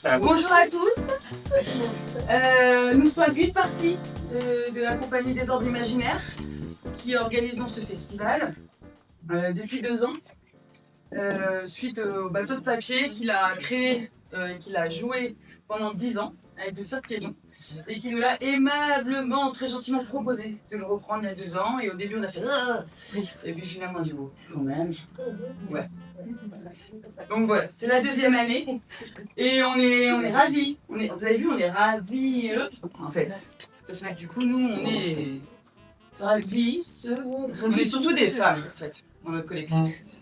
Bonjour à tous. Nous sommes une partie de la compagnie des Ordres Imaginaires qui organisons ce festival depuis 2 ans, suite au bateau de papier qu'il a créé et qu'il a joué pendant 10 ans avec le Cirque Kédon et qui nous l'a aimablement, très gentiment proposé de le reprendre il y a 2 ans. Et au début, on a fait ah! Et puis finalement, on a dit oh, quand même. Ouais. Donc voilà, c'est la 2e année et on est ravis. Vous avez vu, on est ravis en fait. Parce que du coup, nous, on est ravis. On est surtout des femmes en fait, dans notre collectif.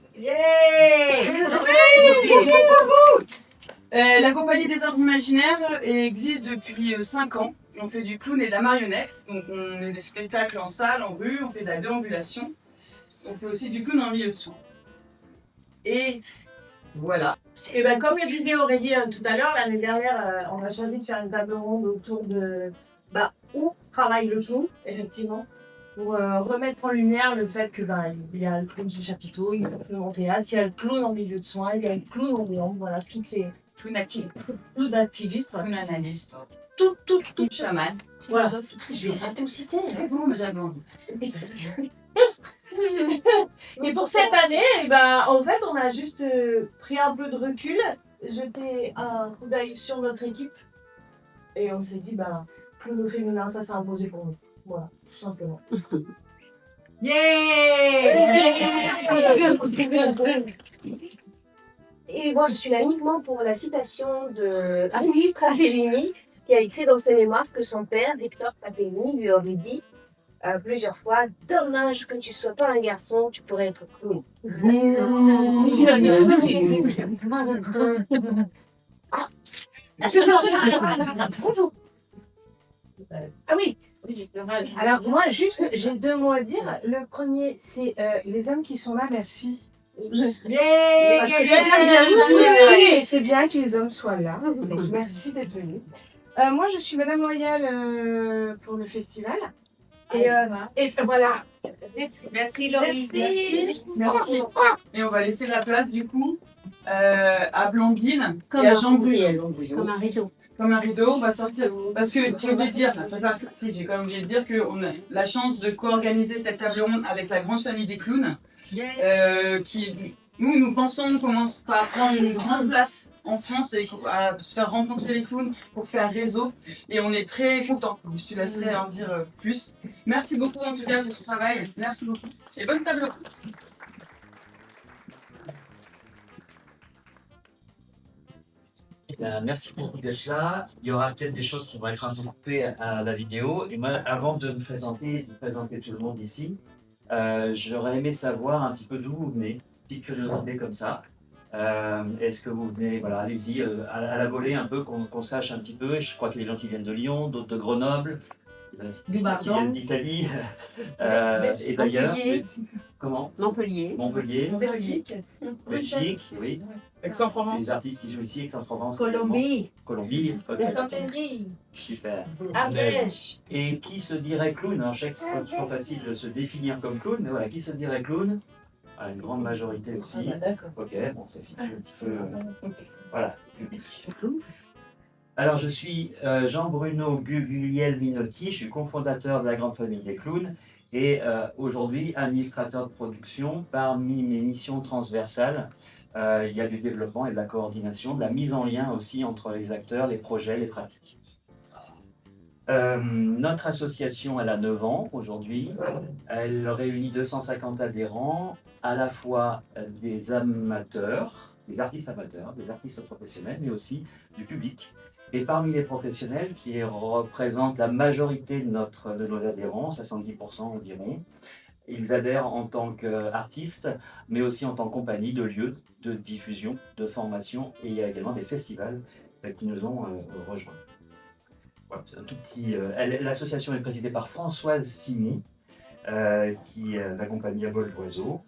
La compagnie des Ordres Imaginaires existe depuis 5 ans. On fait du clown et de la marionnette. Donc on fait des spectacles en salle, en rue, on fait de la déambulation. On fait aussi du clown en milieu de soins. Et voilà. Et ben, comme le disait Aurélie tout à l'heure, l'année dernière, on a choisi de faire une table ronde autour de où travaille le clown, effectivement, pour remettre en lumière le fait que il y a le clown sur chapiteau, il y a le clown en théâtre, il y a le clown en milieu de soins, il y a le clown en déamble, voilà, toutes les Clown actif. clowns activistes, Clown analyste. tout Chaman. voilà. Je vais pas tout citer. Bon, mais j'avais envie. Et pour cette année, en fait, on a juste pris un peu de recul, jeté un coup d'œil sur notre équipe et on s'est dit, clown au féminin, ça s'est imposé pour nous. Voilà, tout simplement. Et moi, je suis là uniquement pour la citation de Annie Travellini, qui a écrit dans ses mémoires que son père, Victor Travellini, lui aurait dit plusieurs fois « Dommage que tu sois pas un garçon, tu pourrais être clown. » Bonjour. Ah oui. Alors moi, juste, j'ai 2 mots à dire. Le premier, c'est les hommes qui sont là, merci. Parce que c'est bien que les hommes soient là. Donc merci d'être venus. Moi, je suis Madame Loyal pour le festival. Et voilà. Merci Laurie. Merci. Et on va laisser la place du coup à Blandine et à Jean-Bruno. Comme un rideau. Comme un rideau, on va sortir. Parce que j'ai oublié de dire, c'est ça, si j'ai quand même oublié de dire qu'on a la chance de co-organiser cette table ronde avec la grande famille des clowns. Qui, nous pensons commence par prendre une grande place en France et à se faire rencontrer les clowns pour faire réseau. Et on est très contents. Je te laisserai en dire plus. Merci beaucoup en tout cas pour ce travail. Merci beaucoup. Et bonne table ronde. Merci beaucoup d'être là. Il y aura peut-être des choses qui vont être ajoutées à la vidéo. Et moi, avant de me présenter, de présenter tout le monde ici, j'aurais aimé savoir un petit peu d'où vous venez. Petite curiosité comme ça. Est-ce que vous venez, voilà, allez-y, à la volée un peu, qu'on sache un petit peu. Je crois qu'il y a des gens qui viennent de Lyon, d'autres de Grenoble, qui viennent d'Italie. Et d'ailleurs, comment ? Montpellier. Belgique, oui. Aix-en-Provence. Les artistes qui jouent ici, Aix-en-Provence. Colombie. Montpellier. Super. Ardèche. Et qui se dirait clown? Alors, je sais que c'est pas toujours facile de se définir comme clown, mais voilà, qui se dirait clown? Une grande majorité aussi. Ok, bon, c'est un petit peu. Voilà, public. Alors, je suis Jean-Bruno Guglielminotti, je suis cofondateur de la grande famille des clowns et aujourd'hui administrateur de production. Parmi mes missions transversales, il y a du développement et de la coordination, de la mise en lien aussi entre les acteurs, les projets, les pratiques. Notre association, elle a 9 ans aujourd'hui. Elle réunit 250 adhérents, à la fois des amateurs, des artistes amateurs, des artistes professionnels, mais aussi du public. Et parmi les professionnels, qui représentent la majorité de nos adhérents, 70% environ, ils adhèrent en tant qu'artistes, mais aussi en tant que compagnie de lieux de diffusion, de formation, et il y a également des festivals qui nous ont rejoints. Voilà, c'est un tout petit. L'association est présidée par Françoise Simon, qui m'accompagne à vol d'oiseau.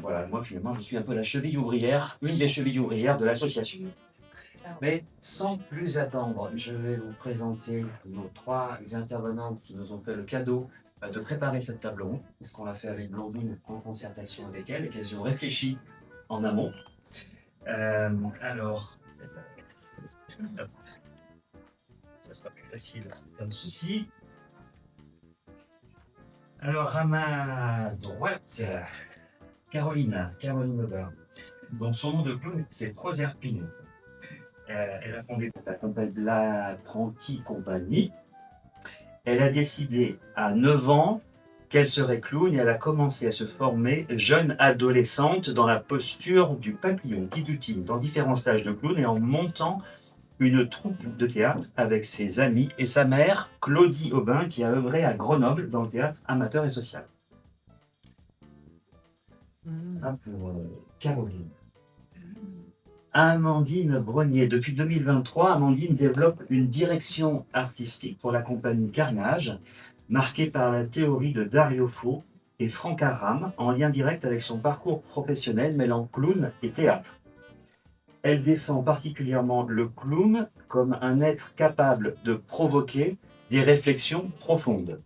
Voilà, moi finalement je suis un peu la cheville ouvrière, une des chevilles ouvrières de l'association. Mais sans plus attendre, je vais vous présenter nos 3 intervenantes qui nous ont fait le cadeau de préparer cette table ronde, parce qu'on l'a fait avec Blandine en concertation avec elle et qu'elles y ont réfléchi en amont. Alors, Ça sera plus facile comme ceci. Alors, à ma droite, Caroline Aubin. Donc, son nom de clown, c'est Proserpine. Elle a fondé l'Apprenti Compagnie. Elle a décidé à 9 ans qu'elle serait clown et elle a commencé à se former jeune adolescente dans la posture du papillon guidoutine dans différents stages de clown et en montant une troupe de théâtre avec ses amis et sa mère, Claudie Aubin, qui a œuvré à Grenoble dans le théâtre amateur et social. Pour Caroline. Amandine Brognier. Depuis 2023, Amandine développe une direction artistique pour la compagnie Carnage, marquée par la théorie de Dario Fo et Franck Aram, en lien direct avec son parcours professionnel mêlant clown et théâtre. Elle défend particulièrement le clown comme un être capable de provoquer des réflexions profondes.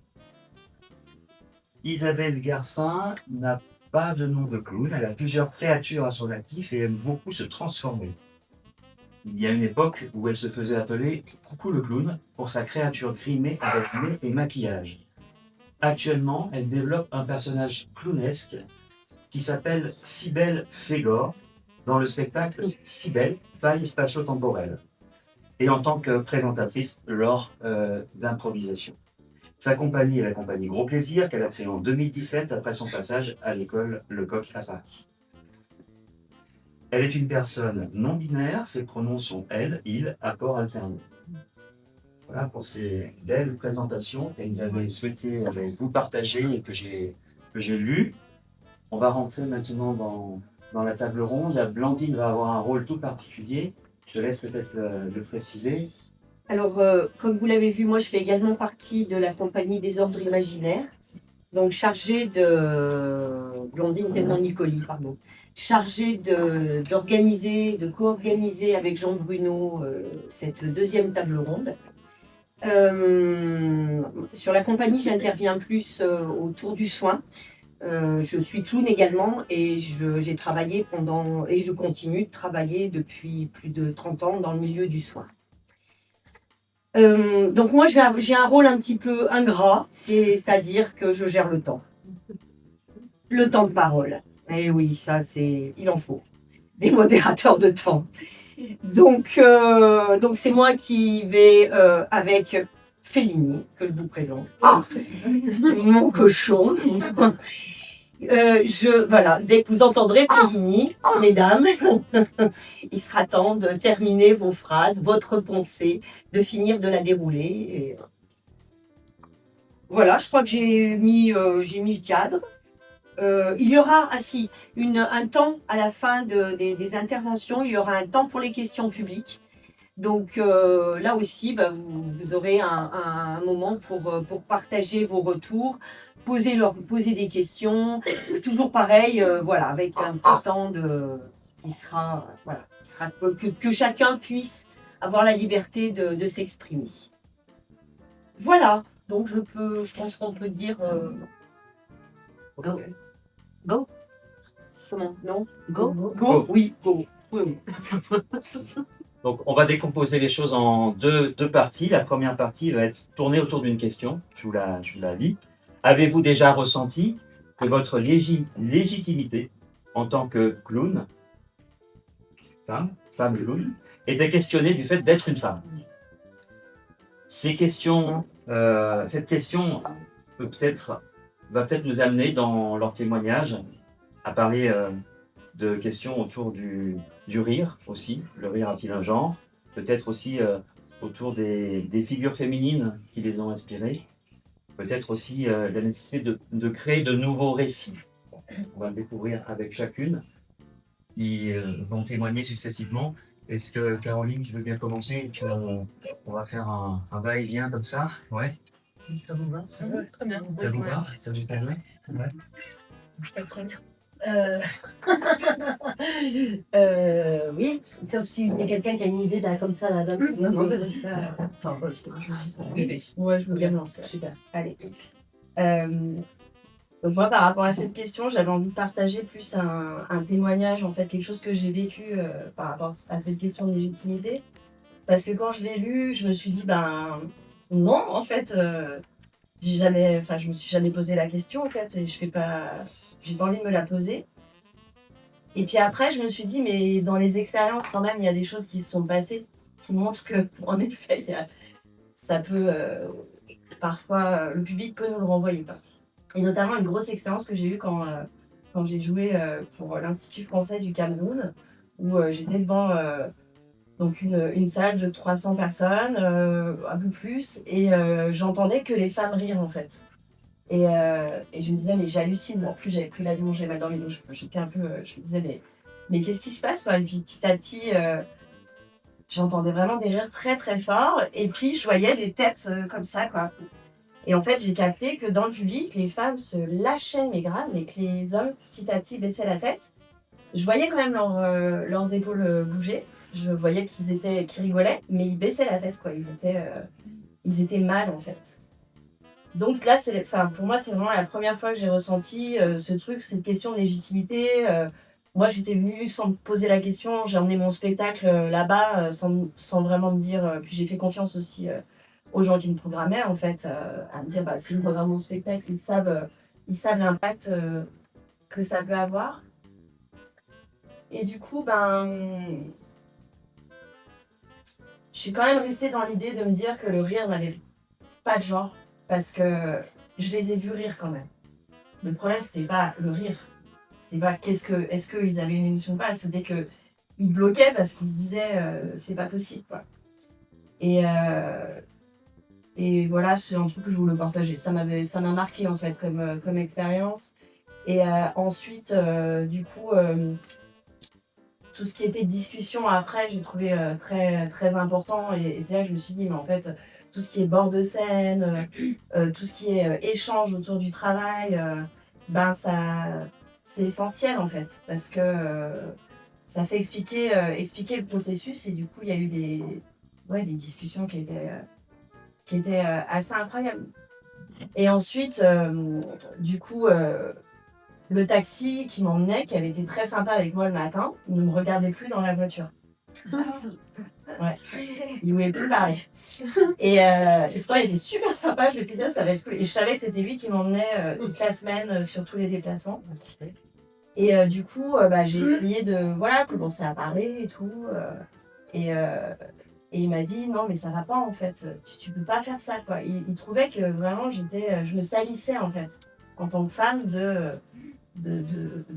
Isabelle Garcin n'a pas de nom de clown, elle a plusieurs créatures à son actif et aime beaucoup se transformer. Il y a une époque où elle se faisait appeler Coucou le clown pour sa créature grimée avec nez et maquillage. Actuellement, elle développe un personnage clownesque qui s'appelle Cybèle Fégor dans le spectacle Cybèle, faille spatio-temporelle et en tant que présentatrice lors d'improvisation. Sa compagnie est la compagnie Gros Plaisir qu'elle a créée en 2017 après son passage à l'école Lecoq à Paris. Elle est une personne non binaire, ses pronoms sont elle, il, accord alterné. Voilà pour ces belles présentations qu'elles avaient souhaité vous partager et que j'ai lues. On va rentrer maintenant dans la table ronde. La Blandine va avoir un rôle tout particulier. Je te laisse peut-être le préciser. Alors, comme vous l'avez vu, moi, je fais également partie de la compagnie des Ordres Imaginaires, donc chargée de Blandine Tenon-Nicoli, pardon, chargée d'organiser, de co-organiser avec Jean Bruno cette deuxième table ronde. Sur la compagnie, j'interviens plus autour du soin. Je suis clown également et j'ai travaillé et je continue de travailler depuis plus de 30 ans dans le milieu du soin. Donc moi j'ai un rôle un petit peu ingrat, c'est-à-dire que je gère le temps. Le temps de parole. Et oui, ça il en faut. Des modérateurs de temps. Donc c'est moi qui vais avec Fellini, que je vous présente. Mon cochon. Voilà, dès que vous entendrez Fellini, mesdames, il sera temps de terminer vos phrases, votre pensée, de finir de la dérouler. Et voilà, je crois que j'ai mis le cadre. Il y aura un temps à la fin des interventions, il y aura un temps pour les questions publiques. Donc là aussi, vous aurez un moment pour partager vos retours, poser des questions, toujours pareil, voilà, avec un petit temps qui sera que chacun puisse avoir la liberté de s'exprimer. Voilà, donc je pense qu'on peut dire Go. Go. Comment? Non? Go. Go? Oui, go. Oui. Donc, on va décomposer les choses en deux parties. La première partie va être tournée autour d'une question. Je vous la lis. Avez-vous déjà ressenti que votre légitimité en tant que clown, femme clown, était questionnée du fait d'être une femme? Cette question va peut-être nous amener dans leur témoignage à parler de questions autour du rire aussi. Le rire a-t-il un genre? Peut-être aussi autour des figures féminines qui les ont inspirées. Peut-être aussi la nécessité de créer de nouveaux récits. On va le découvrir avec chacune. Qui vont témoigner successivement. Est-ce que Caroline, tu veux bien commencer? On va faire un va-et-vient comme ça. Ouais. Ça vous va? Très bien. Ça vous va? Ça vous convient? Ouais. Oui, sauf s'il y a quelqu'un qui a une idée là, comme ça, là, d'un coup. Non, vas-y. Ouais, je veux bien me lancer. Super. Allez. Donc moi, par rapport à cette question, j'avais envie de partager plus un témoignage, en fait, quelque chose que j'ai vécu par rapport à cette question de légitimité. Parce que quand je l'ai lu, je me suis dit, ben non, en fait, je me suis jamais posé la question, en fait, et j'ai pas envie de me la poser. Et puis après, je me suis dit, mais dans les expériences, quand même, il y a des choses qui se sont passées qui montrent que, en effet, ça peut, parfois, le public peut nous le renvoyer, quoi. Et notamment une grosse expérience que j'ai eue quand j'ai joué pour l'Institut français du Cameroun, où j'étais devant donc une salle de 300 personnes, un peu plus, et j'entendais que les femmes rire, en fait. Et je me disais, mais j'hallucine. En plus, j'avais pris l'avion, j'ai mal dans les dos. J'étais un peu. Je me disais, mais qu'est-ce qui se passe, quoi? Et puis petit à petit, j'entendais vraiment des rires très très forts. Et puis, je voyais des têtes comme ça, quoi. Et en fait, j'ai capté que dans le public, les femmes se lâchaient, mais grave, et que les hommes, petit à petit, baissaient la tête. Je voyais quand même leurs épaules bouger. Je voyais qu'ils rigolaient, mais ils baissaient la tête, quoi. Ils étaient mal, en fait. Donc là, pour moi, c'est vraiment la première fois que j'ai ressenti ce truc, cette question de légitimité. Moi, j'étais venue sans me poser la question. J'ai emmené mon spectacle là-bas sans vraiment me dire. Puis j'ai fait confiance aussi aux gens qui me programmaient, en fait, à me dire, bah, s'ils programment mon spectacle, ils savent l'impact que ça peut avoir. Et du coup, je suis quand même restée dans l'idée de me dire que le rire n'avait pas de genre. Parce que je les ai vus rire quand même. Le problème, c'était pas le rire. C'était pas est-ce qu'ils avaient une émotion ou pas. C'était qu'ils bloquaient parce qu'ils se disaient c'est pas possible, quoi. Et voilà, c'est un truc que je voulais partager. Ça m'a marqué, en fait, comme expérience. Et ensuite, du coup, tout ce qui était discussion après, j'ai trouvé très, très important. Et c'est là que je me suis dit, mais en fait, tout ce qui est bord de scène, tout ce qui est échange autour du travail, c'est essentiel, en fait, parce que ça fait expliquer le processus. Et du coup, il y a eu des discussions qui étaient assez incroyables. Et ensuite, du coup, le taxi qui m'emmenait, qui avait été très sympa avec moi le matin, ne me regardait plus dans la voiture. Ouais. Il voulait plus parler. Et pourtant, il était super sympa. Je me suis dit, ça va être cool. Et je savais que c'était lui qui m'emmenait toute la semaine sur tous les déplacements. Et du coup, j'ai essayé de commencer à parler et tout. Et il m'a dit, non, mais ça va pas, en fait. Tu peux pas faire ça, quoi. Il trouvait que vraiment, je me salissais, en fait, en tant que femme, de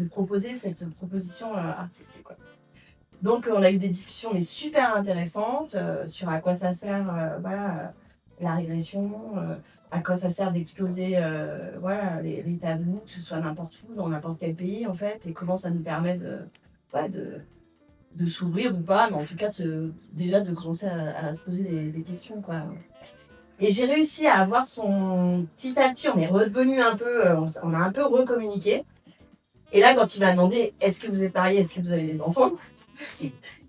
proposer cette proposition artistique, quoi. Donc, on a eu des discussions mais super intéressantes sur à quoi ça sert la régression, à quoi ça sert d'exploser les tabous, que ce soit n'importe où, dans n'importe quel pays, en fait, et comment ça nous permet de s'ouvrir ou pas, mais en tout cas, déjà de commencer à se poser des questions, quoi. Et j'ai réussi à avoir petit à petit, on est redevenu un peu, on a un peu recommuniqué. Et là, quand il m'a demandé, est-ce que vous êtes mariés, est-ce que vous avez des enfants?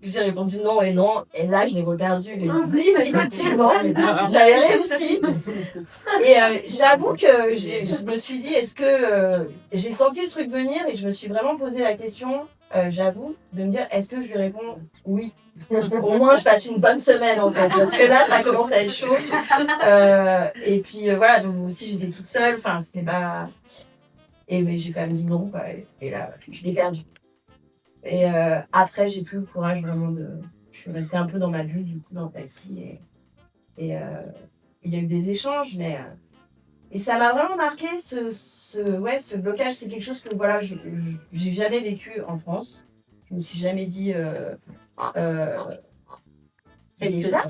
J'ai répondu non et non. Et là, je l'ai reperdu définitivement. J'avais réussi. Et j'avoue que je me suis dit, est-ce que j'ai senti le truc venir et je me suis vraiment posé la question, j'avoue, de me dire, est-ce que je lui réponds oui? Au moins, je passe une bonne semaine, en fait. Parce que là, ça commence à être chaud. Et puis, voilà, donc aussi, j'étais toute seule. Enfin, c'était pas... mais j'ai quand même dit non, quoi. Et là, je l'ai perdu. Et après, j'ai plus le courage vraiment je suis restée un peu dans ma bulle, du coup, dans le taxi. Et il y a eu des échanges, mais... et ça m'a vraiment marqué, ce blocage. C'est quelque chose que, voilà, j'ai jamais vécu en France. Je me suis jamais dit... déjà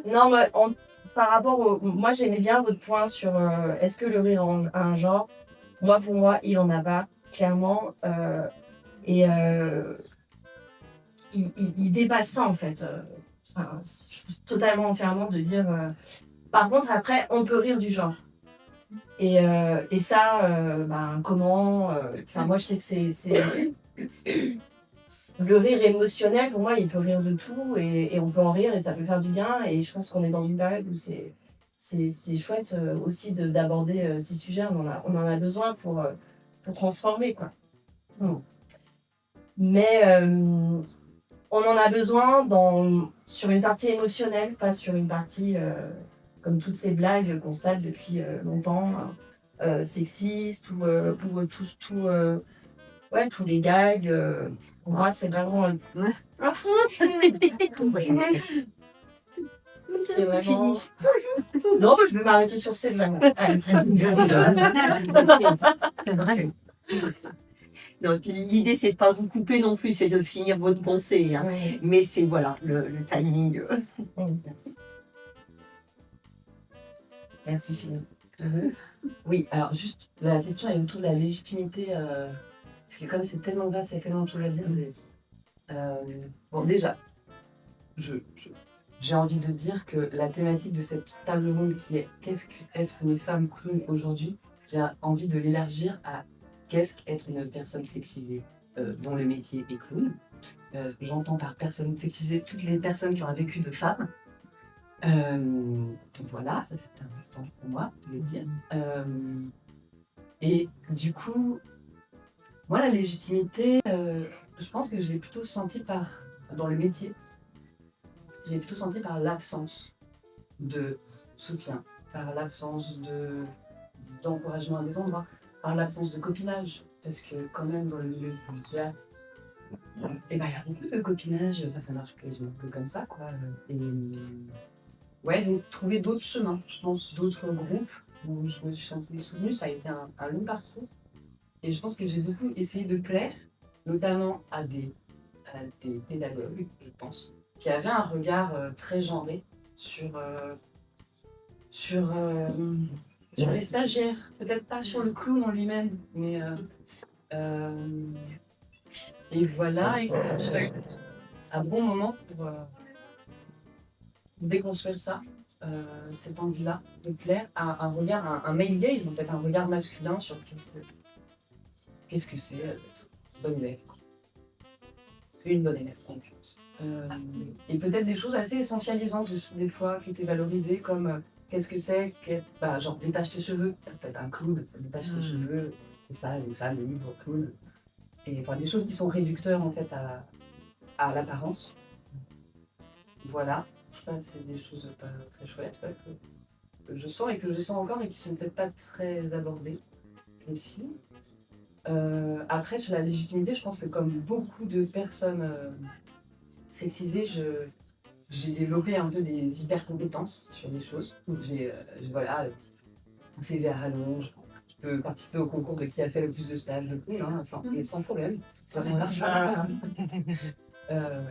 non, mais par rapport moi, j'aimais bien votre point sur est-ce que le rire a un genre? Moi, pour moi, il en a pas, clairement. Et il dépasse ça, en fait. Je trouve totalement enfermant de dire... Par contre, après, on peut rire du genre. Et ça, comment... moi, je sais que c'est... Le rire émotionnel, pour moi, il peut rire de tout et on peut en rire et ça peut faire du bien. Et je pense qu'on est dans une période où c'est c'est chouette aussi d'aborder ces sujets. On en a besoin pour transformer, quoi. Mais on en a besoin sur une partie émotionnelle, pas sur une partie comme toutes ces blagues qu'on se tape depuis longtemps, sexistes ou tous les gags. Pour moi, c'est vraiment. C'est vraiment. Non, mais je vais m'arrêter sur ces blagues. Donc, l'idée, c'est de pas vous couper non plus, c'est de finir votre pensée. Hein. Ouais. Mais c'est voilà, le timing. Merci. Merci, Philippe. Oui, alors juste la question est autour de la légitimité, parce que comme c'est tellement vaste, il y a tellement de choses à dire. Bon, déjà, j'ai envie de dire que la thématique de cette table ronde qui est qu'est-ce qu'être une femme clown aujourd'hui, j'ai envie de l'élargir à qu'est-ce qu'être une personne sexisée dont le métier est clown. J'entends par personne sexisée toutes les personnes qui ont un vécu de femme. Voilà, ça c'est important pour moi de le dire. Et du coup, moi la légitimité, je pense que je l'ai plutôt sentie dans le métier, je l'ai plutôt sentie par l'absence de soutien, par l'absence d'encouragement à des endroits, par l'absence de copinage, parce que quand même dans le milieu du théâtre, il y a beaucoup de copinage, enfin ça marche quasiment que comme ça, quoi. Et ouais, donc trouver d'autres chemins, je pense, d'autres groupes où je me suis sentie soutenue, ça a été un long parcours. Et je pense que j'ai beaucoup essayé de plaire, notamment à des pédagogues, je pense, qui avaient un regard très genré sur les stagiaires, peut-être pas sur le clown en lui-même, mais et voilà, et j'ai eu un bon moment pour déconstruire ça, cette envie-là de plaire à un regard, un male gaze en fait, un regard masculin sur qu'est-ce que c'est d'être bonne élève. Une bonne élève, en l'occurrence. Et peut-être des choses assez essentialisantes aussi, des fois, qui étaient valorisées, comme qu'est-ce que c'est, genre détache tes cheveux, peut-être un clown, ça détache tes cheveux, c'est ça, les femmes, les livres, clown. Et enfin, des choses qui sont réducteurs en fait à l'apparence. Voilà, ça c'est des choses pas très chouettes ouais, que je sens et que je sens encore et qui sont peut-être pas très abordées aussi. Après, sur la légitimité, je pense que comme beaucoup de personnes sexisées, j'ai développé un peu des hyper-compétences sur des choses. J'ai voilà, un CV à rallonge, je peux participer au concours de qui a fait le plus de stages de clown, hein, sans problème.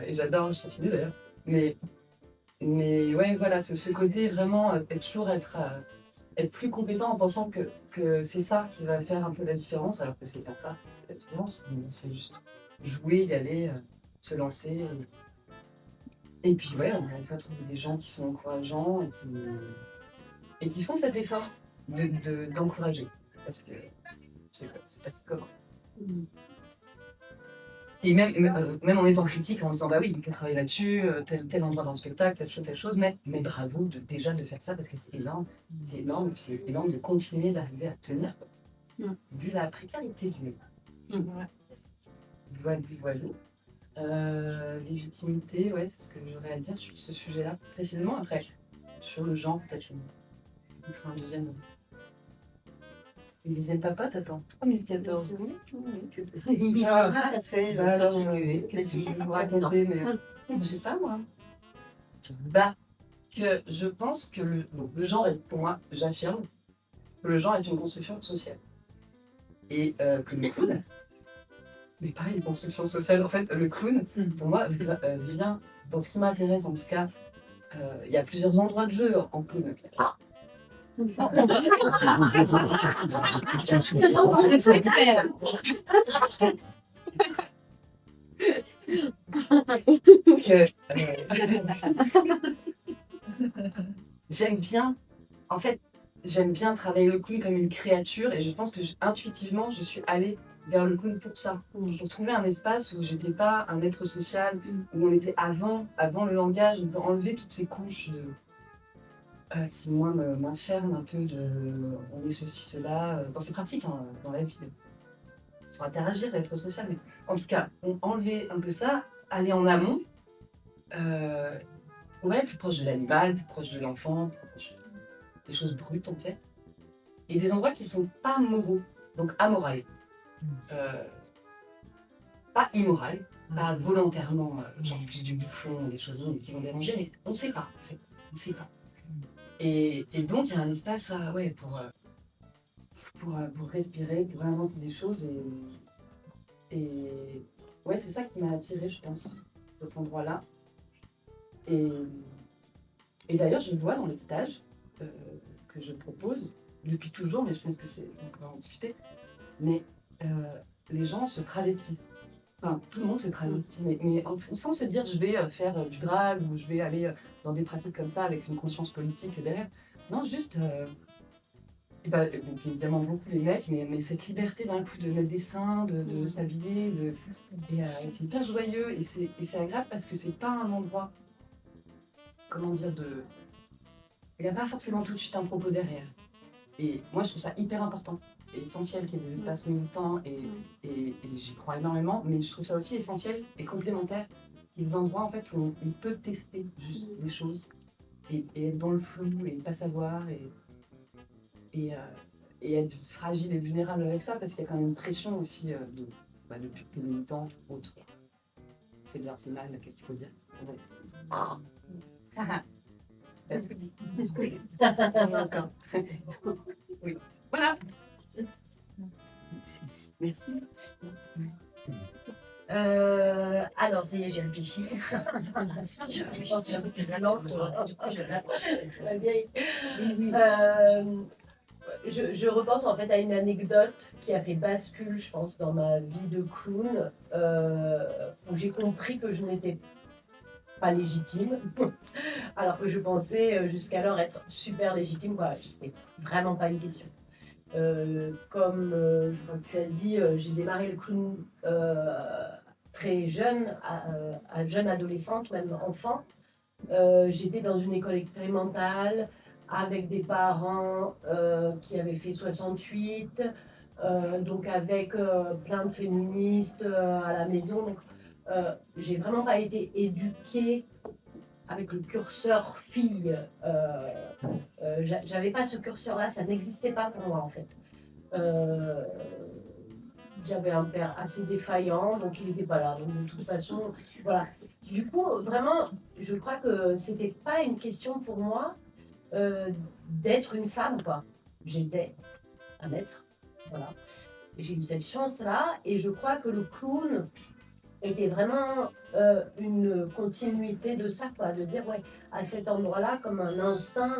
Et j'adore, je continue d'ailleurs. Mais ouais, voilà, ce côté vraiment, être plus compétent en pensant que c'est ça qui va faire un peu la différence, alors que c'est pas ça la différence. C'est juste jouer, y aller, se lancer. Et puis ouais, on va une fois trouver des gens qui sont encourageants et qui font cet effort d'encourager. Parce que c'est pas si commun. Et même en étant critique, en se disant bah oui, il faut travailler là-dessus, tel endroit dans le spectacle, telle chose, mais bravo déjà de faire ça parce que c'est énorme, c'est énorme de continuer d'arriver à tenir, vu la précarité du milieu. Voilà. Légitimité, ouais, c'est ce que j'aurais à dire sur ce sujet-là, précisément. Après, sur le genre, peut-être on fera une deuxième papote, attends, 2014. Qu'est-ce que je vais vous raconter, mais je sais pas moi. Bah, que je pense que le genre est, pour moi, j'affirme que le genre est une construction sociale. Et que le clown, mais pareil, une construction sociale, en fait, le clown, pour moi, vient, dans ce qui m'intéresse en tout cas, il y a plusieurs endroits de jeu en clown. J'aime bien, en fait, j'aime bien travailler le clown comme une créature et je pense que intuitivement, je suis allée vers le clown pour ça, pour trouver un espace où j'étais pas un être social, où on était avant le langage, on peut enlever toutes ces couches qui moi m'enferme un peu de on est ceci, cela, dans ses pratiques, hein, dans la vie. Faut interagir, être social, mais en tout cas, enlever un peu ça, aller en amont, ouais, plus proche de l'animal, plus proche de l'enfant, plus proche des choses brutes en fait. Et des endroits qui sont pas moraux, donc amoral. Pas immoral, pas volontairement, genre plus du bouffon, des choses qui vont déranger, mais on ne sait pas en fait, on ne sait pas. Et donc il y a un espace ouais, pour respirer, pour inventer des choses et ouais, c'est ça qui m'a attirée, je pense, cet endroit-là. Et d'ailleurs, je vois dans les stages que je propose depuis toujours, mais je pense que on peut en discuter, mais les gens se travestissent. Enfin, tout le monde se travestit, mais sans se dire je vais faire du drag ou je vais aller dans des pratiques comme ça avec une conscience politique derrière. Non, juste, donc évidemment beaucoup les mecs, mais cette liberté d'un coup de mettre des seins, de s'habiller, et c'est hyper joyeux et c'est agréable parce que c'est pas un endroit, comment dire, il n'y a pas forcément tout de suite un propos derrière. Et moi je trouve ça hyper important. Et essentiel qu'il y ait des espaces militants et j'y crois énormément, mais je trouve ça aussi essentiel et complémentaire qu'il y ait des endroits en fait où on peut tester juste des choses et être dans le flou et pas savoir et être fragile et vulnérable avec ça parce qu'il y a quand même une pression aussi depuis que t'es militant ou autre. C'est bien, c'est mal, qu'est-ce qu'il faut dire? T'as tout dit. Oui. Voilà. Merci. Alors, ça y est, j'ai réfléchi. C'est vraiment je repense en fait à une anecdote qui a fait bascule, je pense, dans ma vie de clown, où j'ai compris que je n'étais pas légitime, alors que je pensais jusqu'alors être super légitime, quoi. C'était vraiment pas une question. Comme je crois que tu as dit, j'ai démarré le clown très jeune, à jeune adolescente, même enfant. J'étais dans une école expérimentale avec des parents qui avaient fait 68, donc avec plein de féministes à la maison. Donc, j'ai vraiment pas été éduquée avec le curseur fille. J'avais pas ce curseur-là, ça n'existait pas pour moi en fait. J'avais un père assez défaillant, donc il n'était pas là. Donc de toute façon, voilà. Du coup, vraiment, je crois que c'était pas une question pour moi d'être une femme, quoi. J'étais un être, voilà. J'ai eu cette chance-là, et je crois que le clown était vraiment une continuité de ça, quoi, de dire, ouais, à cet endroit-là, comme un instinct,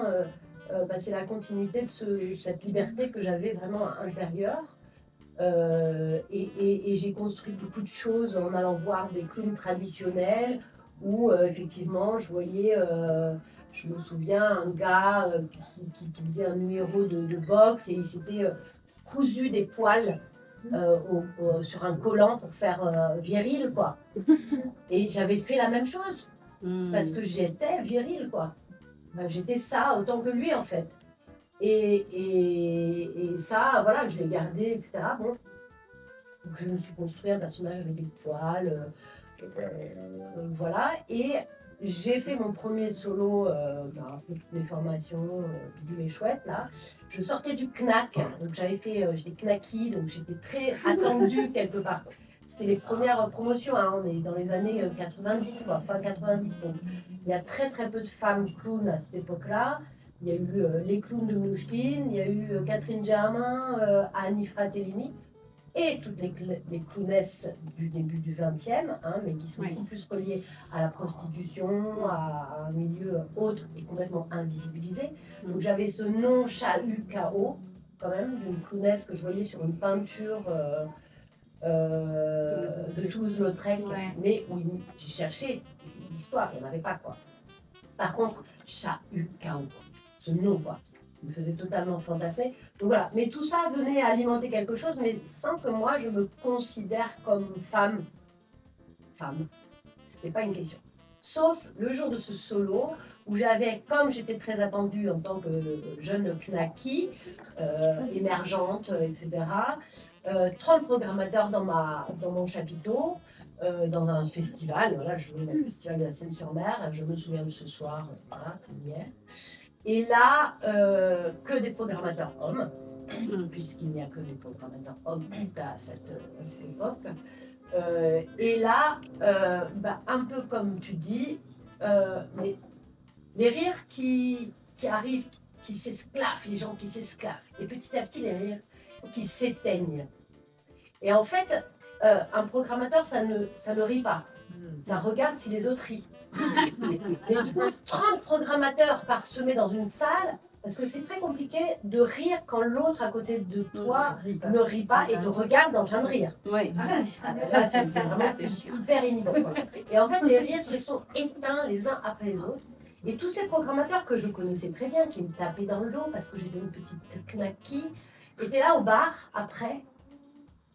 c'est la continuité de cette liberté que j'avais vraiment intérieure. Et j'ai construit beaucoup de choses en allant voir des clowns traditionnels, où effectivement, je voyais, je me souviens, un gars qui faisait un numéro de boxe, et il s'était cousu des poils sur un collant pour faire viril, quoi. Et j'avais fait la même chose, parce que j'étais viril, quoi. J'étais ça autant que lui, en fait. Et ça, voilà, je l'ai gardé, etc. Bon. Donc, je me suis construit un personnage avec des poils, voilà. Et j'ai fait mon premier solo, après toutes mes formations, bidule et chouette, là. Je sortais du CNAC, donc j'étais knacky, donc j'étais très attendue quelque part. C'était les premières promotions, hein, on est dans les années 90, quoi, fin 90. Donc il y a très très peu de femmes clowns à cette époque-là. Il y a eu les clowns de Mnouchkine, il y a eu Catherine Germain, Annie Fratellini, et toutes les clownesses du début du XXe, hein, mais qui sont beaucoup plus reliées à la prostitution, à un milieu autre et complètement invisibilisé. Donc j'avais ce nom Chahut-K.O. quand même, d'une clownesse que je voyais sur une peinture de Toulouse-Lautrec, mais où j'ai cherché l'histoire, il n'y en avait pas, quoi. Par contre, Chahut-K.O., ce nom, quoi, me faisait totalement fantasmer. Donc voilà, mais tout ça venait alimenter quelque chose, mais sans que moi je me considère comme femme. C'était pas une question. Sauf le jour de ce solo où j'avais, comme j'étais très attendue en tant que jeune knacky, émergente, etc., 30 programmateurs dans mon chapiteau, dans un festival. Voilà, je jouais le festival de la Seine-sur-Mer, je me souviens de ce soir, voilà, lumière. Et là, que des programmateurs hommes, puisqu'il n'y a que des programmateurs hommes à cette époque. Et là, un peu comme tu dis, les rires qui arrivent, qui s'esclaffent, les gens qui s'esclaffent, et petit à petit les rires qui s'éteignent. Et en fait, un programmateur, ça ne rit pas. Ça regarde si les autres rient. Mais du coup, 30 programmateurs parsemés dans une salle, parce que c'est très compliqué de rire quand l'autre à côté de toi ne rit pas et te regarde en train de rire. Oui. Là, c'est vraiment hyper inhibant. Et en fait, les rires se sont éteints les uns après les autres. Et tous ces programmateurs que je connaissais très bien, qui me tapaient dans le dos parce que j'étais une petite knacky, étaient là au bar après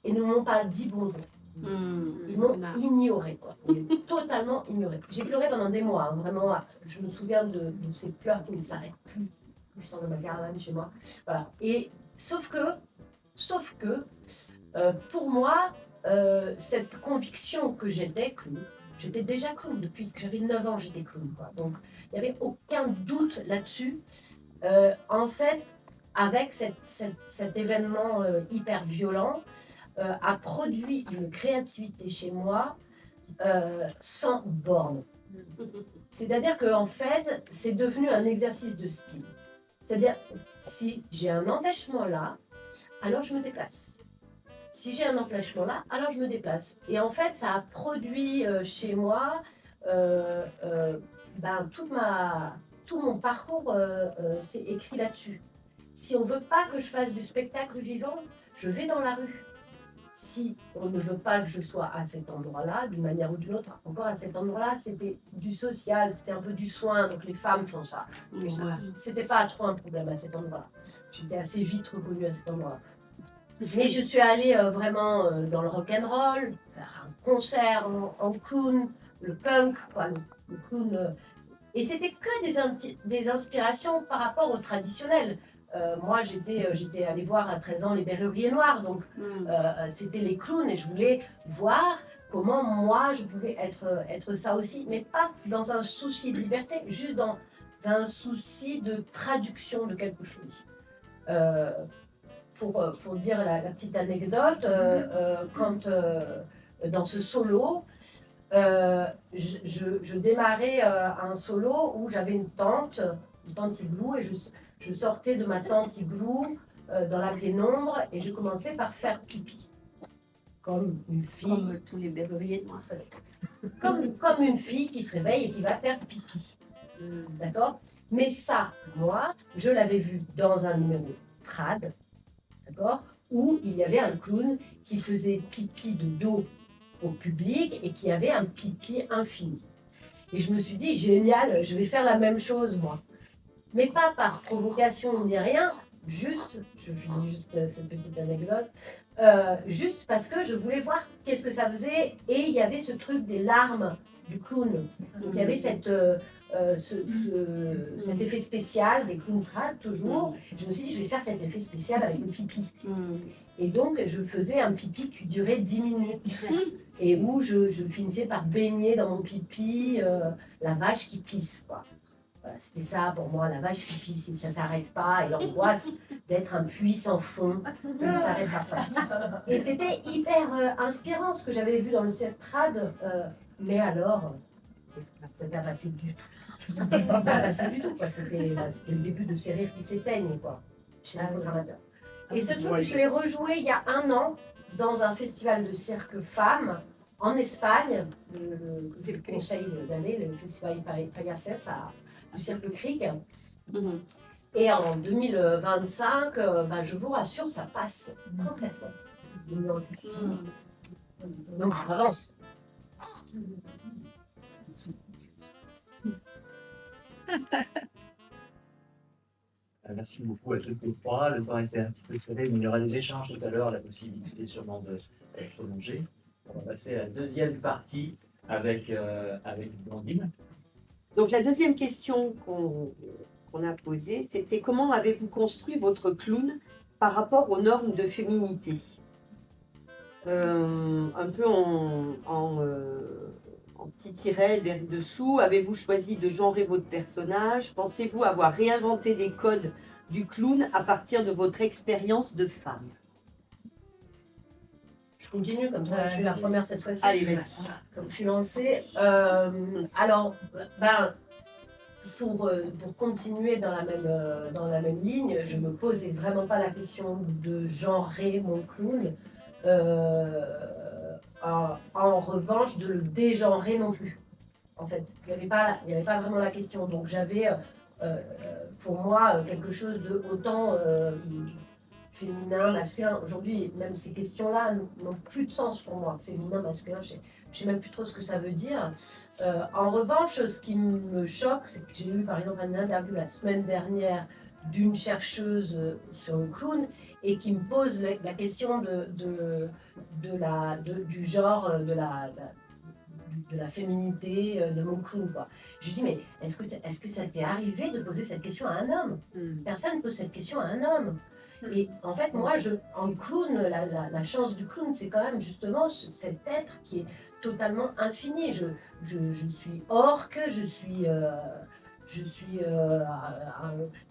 et ne m'ont pas dit bonjour. Ils m'ont ignoré, quoi. Ils m'ont totalement ignoré. J'ai pleuré pendant des mois, hein, vraiment. Je me souviens de ces pleurs qui ne s'arrêtent plus. Je sens de ma caravane chez moi. Voilà. Et sauf que pour moi, cette conviction que j'étais clown, j'étais déjà clown depuis que j'avais 9 ans, j'étais clown, quoi. Donc il n'y avait aucun doute là-dessus. En fait, avec cet événement hyper violent, a produit une créativité chez moi sans borne. C'est-à-dire qu'en fait, c'est devenu un exercice de style. C'est-à-dire, si j'ai un empêchement là, alors je me déplace. Si j'ai un empêchement là, alors je me déplace. Et en fait, ça a produit chez moi tout mon parcours c'est écrit là-dessus. Si on ne veut pas que je fasse du spectacle vivant, je vais dans la rue. Si on ne veut pas que je sois à cet endroit-là, d'une manière ou d'une autre, encore à cet endroit-là, c'était du social, c'était un peu du soin, donc les femmes font ça. C'était pas trop un problème à cet endroit-là. J'étais assez vite reconnue à cet endroit-là. Mais je suis allée vraiment dans le rock'n'roll, faire un concert en clown, le punk, quoi, le clown. Et c'était que des inspirations par rapport au traditionnel. Moi, j'étais allée voir à 13 ans les Berruriers Noirs, donc c'était les clowns et je voulais voir comment moi je pouvais être ça aussi, mais pas dans un souci de liberté, juste dans un souci de traduction de quelque chose. Pour dire la petite anecdote, quand dans ce solo, je démarrais un solo où j'avais une tente igloo, et je sortais de ma tente igloo dans la pénombre et je commençais par faire pipi. Comme une fille. Comme tous les berruriers. Comme une fille qui se réveille et qui va faire pipi. D'accord? Mais ça, moi, je l'avais vu dans un numéro trad, d'accord? Où il y avait un clown qui faisait pipi de dos au public et qui avait un pipi infini. Et je me suis dit, génial, je vais faire la même chose, moi. Mais pas par provocation ni rien, je finis juste cette petite anecdote, juste parce que je voulais voir qu'est-ce que ça faisait, et il y avait ce truc des larmes du clown. Donc il y avait cet effet spécial des clowns trad toujours. Je me suis dit, je vais faire cet effet spécial avec le pipi. Et donc je faisais un pipi qui durait 10 minutes. Et où je finissais par baigner dans mon pipi la vache qui pisse, quoi. Voilà, c'était ça pour moi, la vache qui pisse et ça ne s'arrête pas, et l'angoisse d'être un puits sans fond qui ne s'arrêtera pas. Et c'était hyper inspirant ce que j'avais vu dans le cirque trad, mais alors, ça n'a pas passé du tout. Ça n'a pas passé du tout, quoi. C'était le début de ces rires qui s'éteignent, quoi, chez le programmateur. Et ce truc, je l'ai rejoué il y a 1 an dans un festival de cirque femmes en Espagne, le conseil d'année, le festival Payases du cirque Cric. Et en 2025, je vous rassure, ça passe complètement. Donc, ça avance. Merci beaucoup à toutes les trois. Le temps était un petit peu serré, mais il y aura des échanges tout à l'heure, la possibilité sûrement de prolonger. On va passer à la deuxième partie avec Blandine. Donc la deuxième question qu'on a posée, c'était comment avez-vous construit votre clown par rapport aux normes de féminité? Un peu en petit tiret dessous, avez-vous choisi de genrer votre personnage? Pensez-vous avoir réinventé des codes du clown à partir de votre expérience de femme? Je continue comme ça, je suis la première cette fois-ci. Allez, vas-y. Comme je suis lancée. Alors, pour continuer dans la même ligne, je me posais vraiment pas la question de genrer mon clown. En revanche, de le dégenrer non plus. En fait, il n'y avait pas vraiment la question. Donc j'avais pour moi quelque chose de autant féminin, masculin. Aujourd'hui, même ces questions-là n'ont plus de sens pour moi. Féminin, masculin, je ne sais même plus trop ce que ça veut dire. En revanche, ce qui me choque, c'est que j'ai eu par exemple une interview la semaine dernière d'une chercheuse sur le clown et qui me pose la question du genre, de la féminité de mon clown, quoi. Je lui dis, mais est-ce que ça t'est arrivé de poser cette question à un homme? Personne ne pose cette question à un homme. Et en fait, moi, en clown, la chance du clown, c'est quand même justement cet être qui est totalement infini. Je suis orque, je suis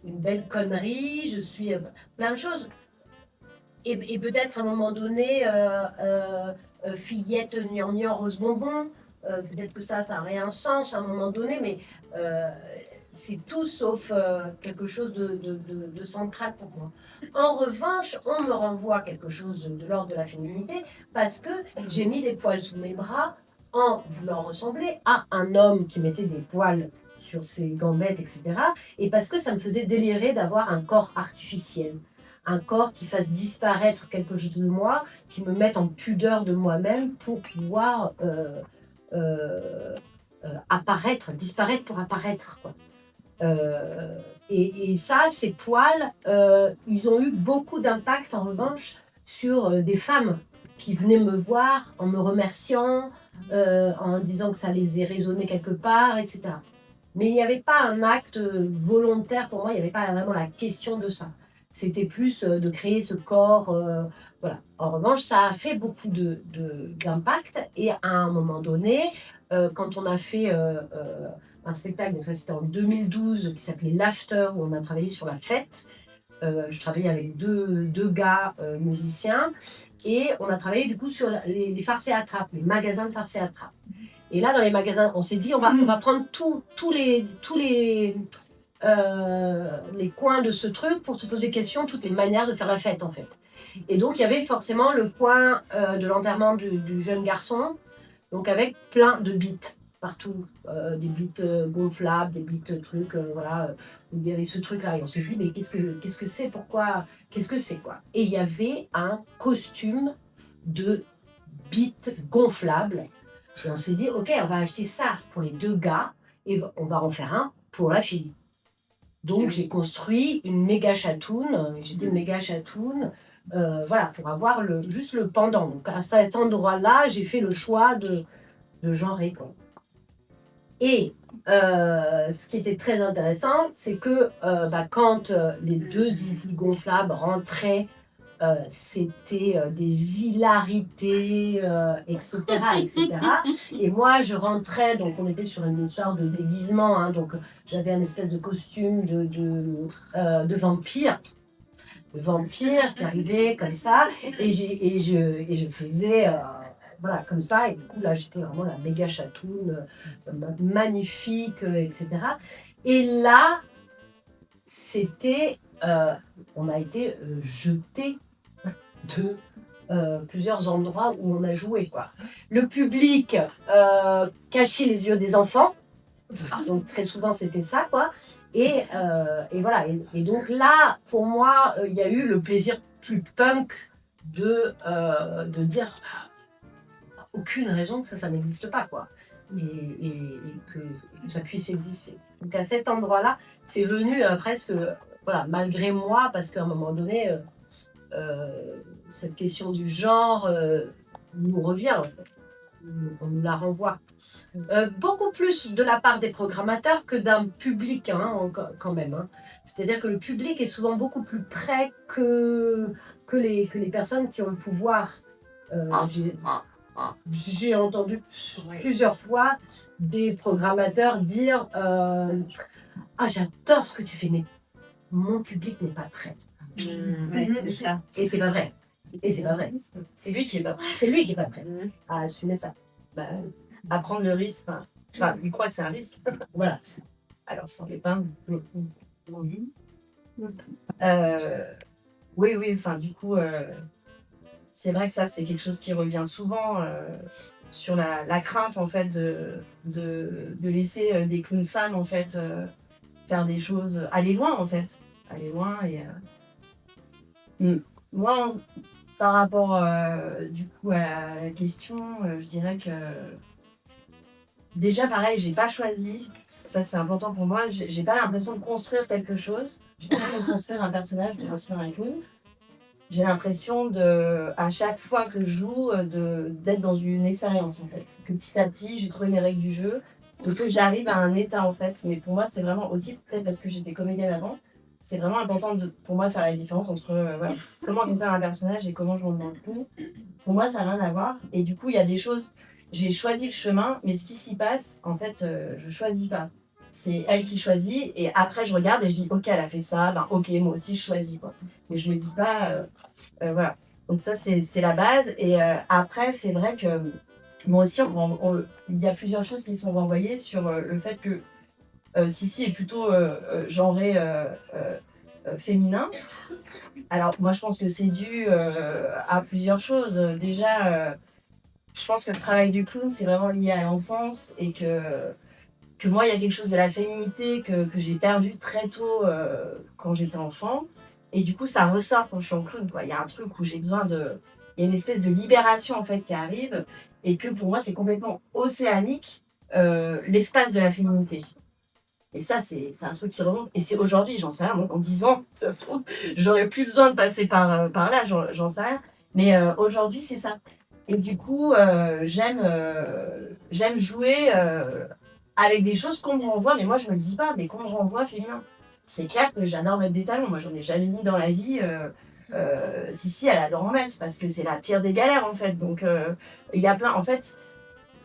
une belle connerie, je suis plein de choses. Et peut-être à un moment donné, fillette gnangnan rose bonbon, peut-être que ça aurait un sens à un moment donné, mais c'est tout sauf quelque chose de central pour moi. En revanche, on me renvoie quelque chose de l'ordre de la féminité parce que j'ai mis des poils sous mes bras en voulant ressembler à un homme qui mettait des poils sur ses gambettes, etc. Et parce que ça me faisait délirer d'avoir un corps artificiel. Un corps qui fasse disparaître quelque chose de moi, qui me mette en pudeur de moi-même pour pouvoir disparaître pour apparaître, quoi. Et ça, ces poils, ils ont eu beaucoup d'impact en revanche sur des femmes qui venaient me voir en me remerciant, en disant que ça les faisait résonner quelque part, etc. Mais il n'y avait pas un acte volontaire pour moi, il n'y avait pas vraiment la question de ça. C'était plus de créer ce corps. Voilà. En revanche, ça a fait beaucoup d'impact. Et à un moment donné, quand on a fait un spectacle, donc ça c'était en 2012, qui s'appelait L'After, où on a travaillé sur la fête. Je travaillais avec deux gars musiciens. Et on a travaillé du coup sur les farces et attrapes, les magasins de farces et attrapes. Et là, dans les magasins, on s'est dit, on va prendre tous les coins de ce truc pour se poser des questions, toutes les manières de faire la fête en fait. Et donc il y avait forcément le coin de l'enterrement du jeune garçon, donc avec plein de bites partout, des bites gonflables, des bites trucs, voilà, il y avait ce truc là et on s'est dit mais qu'est-ce que c'est, pourquoi, qu'est-ce que c'est quoi. Et il y avait un costume de bites gonflables et on s'est dit ok, on va acheter ça pour les deux gars et on va en faire un pour la fille. Donc j'ai construit une méga chatoune, voilà, pour avoir juste le pendant. Donc à cet endroit-là, j'ai fait le choix de genrer, quoi. Et ce qui était très intéressant, c'est que quand les deux zizi gonflables rentraient, c'était des hilarités, etc., etc. Et moi, je rentrais, donc on était sur une histoire de déguisement, hein, donc j'avais un espèce de costume de vampire. Le vampire qui arrivait comme ça, et je faisais voilà, comme ça, et du coup là j'étais vraiment la méga chatoune, magnifique, etc. Et là, c'était, on a été jetés de plusieurs endroits où on a joué, quoi. Le public cachait les yeux des enfants, donc très souvent c'était ça, quoi. Et voilà. Et donc là, pour moi, il y a eu le plaisir plus punk de dire aucune raison que ça n'existe pas, quoi. Et que ça puisse exister. Donc à cet endroit-là, c'est venu presque, voilà, malgré moi, parce qu'à un moment donné, cette question du genre nous revient. En fait. on nous la renvoie. Beaucoup plus de la part des programmateurs que d'un public, quand même. C'est-à-dire que le public est souvent beaucoup plus près que les personnes qui ont le pouvoir. J'ai entendu plusieurs fois des programmateurs dire ah, j'adore ce que tu fais, mais mon public n'est pas prêt. Ouais, c'est ça. Et c'est pas vrai. Et c'est pas vrai. C'est lui qui est pas prêt C'est lui qui est pas prêt à assumer ça. à prendre le risque. Enfin, il croit que c'est un risque. Voilà. Alors, c'en est pas. Oui, enfin, du coup, c'est vrai que ça, c'est quelque chose qui revient souvent sur la crainte, en fait, de laisser des clowns femmes, en fait, faire des choses, aller loin, en fait. Aller loin et... Moi, par rapport, du coup, à la question, je dirais que... Déjà, pareil, j'ai pas choisi. Ça, c'est important pour moi. J'ai pas l'impression de construire quelque chose. J'ai pas l'impression de construire un personnage, de construire un clown. J'ai l'impression à chaque fois que je joue, d'être dans une expérience, en fait. Que petit à petit, j'ai trouvé mes règles du jeu. Et que j'arrive à un état, en fait. Mais pour moi, c'est vraiment aussi, peut-être parce que j'étais comédienne avant, c'est vraiment important pour moi de faire la différence entre voilà, comment je fais un personnage et comment je monte dans le clown. Pour moi, ça n'a rien à voir. Et du coup, il y a des choses... J'ai choisi le chemin, mais ce qui s'y passe, en fait, je choisis pas. C'est elle qui choisit, et après, je regarde et je dis, ok, elle a fait ça, ben ok, moi aussi, je choisis, quoi. Mais je me dis pas, voilà. Donc ça, c'est la base. Et après, c'est vrai que moi aussi, il y a plusieurs choses qui sont renvoyées sur le fait que Sissi est plutôt genré féminin. Alors, moi, je pense que c'est dû à plusieurs choses. Déjà... je pense que le travail du clown, c'est vraiment lié à l'enfance et que moi, il y a quelque chose de la féminité que j'ai perdu très tôt quand j'étais enfant. Et du coup, ça ressort quand je suis en clown, quoi. Il y a un truc où j'ai besoin de... Il y a une espèce de libération, en fait, qui arrive et que pour moi, c'est complètement océanique, l'espace de la féminité. Et ça, c'est un truc qui remonte. Et c'est aujourd'hui, j'en sais rien, donc en 10 ans, ça se trouve, j'aurais plus besoin de passer par là, j'en sais rien. Mais aujourd'hui, c'est ça. Et du coup, j'aime jouer avec des choses qu'on me renvoie, mais moi je me dis pas, mais qu'on me renvoie féminin. C'est clair que j'adore mettre des talons, moi j'en ai jamais mis dans la vie. Sissi, elle adore en mettre parce que c'est la pire des galères en fait. Donc il y a plein, en fait,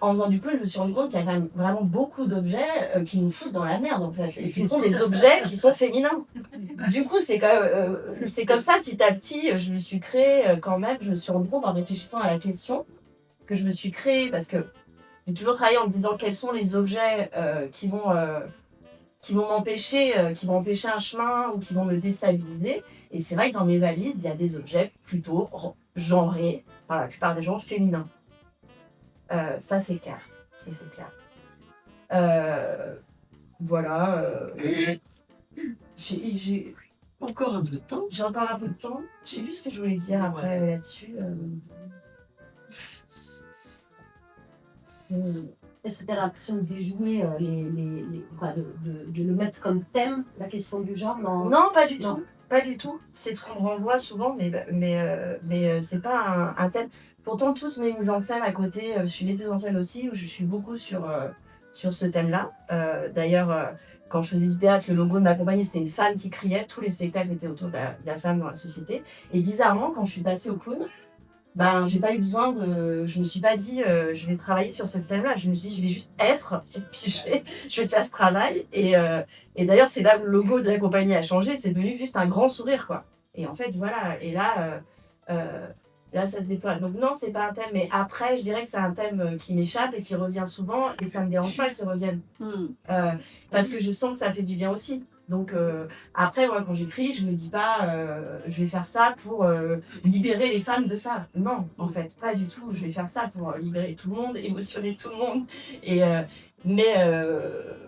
en faisant du clown, je me suis rendu compte qu'il y a quand même vraiment beaucoup d'objets qui nous foutent dans la merde en fait, et qui sont des objets qui sont féminins. Du coup, c'est comme ça, petit à petit, je me suis créé quand même, je me suis rendu compte en réfléchissant à la question que je me suis créée, parce que j'ai toujours travaillé en me disant quels sont les objets qui vont m'empêcher un chemin ou qui vont me déstabiliser. Et c'est vrai que dans mes valises, il y a des objets plutôt genrés, par la plupart des gens féminins. Ça, c'est clair. Ça, c'est clair. Voilà. J'ai Encore un peu de temps. J'ai encore un peu de temps. Je sais plus ce que je voulais dire après là-dessus. Est-ce que tu as l'impression de déjouer, de le mettre comme thème, la question du genre Non, pas du tout. Pas du tout. C'est ce qu'on renvoie souvent, mais c'est pas un thème. Pourtant, toutes mes mises en scène à côté, je suis metteuse en scène aussi, où je suis beaucoup sur ce thème-là. D'ailleurs, quand je faisais du théâtre, le logo de ma compagnie, c'était une femme qui criait. Tous les spectacles étaient autour de la femme dans la société. Et bizarrement, quand je suis passée au clown, j'ai pas eu besoin de... Je me suis pas dit, je vais travailler sur ce thème-là. Je me suis dit, je vais juste être, et puis je vais faire ce travail. Et d'ailleurs, c'est là où le logo de la compagnie a changé. C'est devenu juste un grand sourire, quoi. Et en fait, voilà. Et là, là, ça se déploie. Donc non, c'est pas un thème. Mais après, je dirais que c'est un thème qui m'échappe et qui revient souvent. Et ça me dérange pas qu'il revienne. Parce que je sens que ça fait du bien aussi. Donc après, moi, quand j'écris, je me dis pas je vais faire ça pour libérer les femmes de ça. Non, en fait, pas du tout. Je vais faire ça pour libérer tout le monde, émotionner tout le monde. Et mais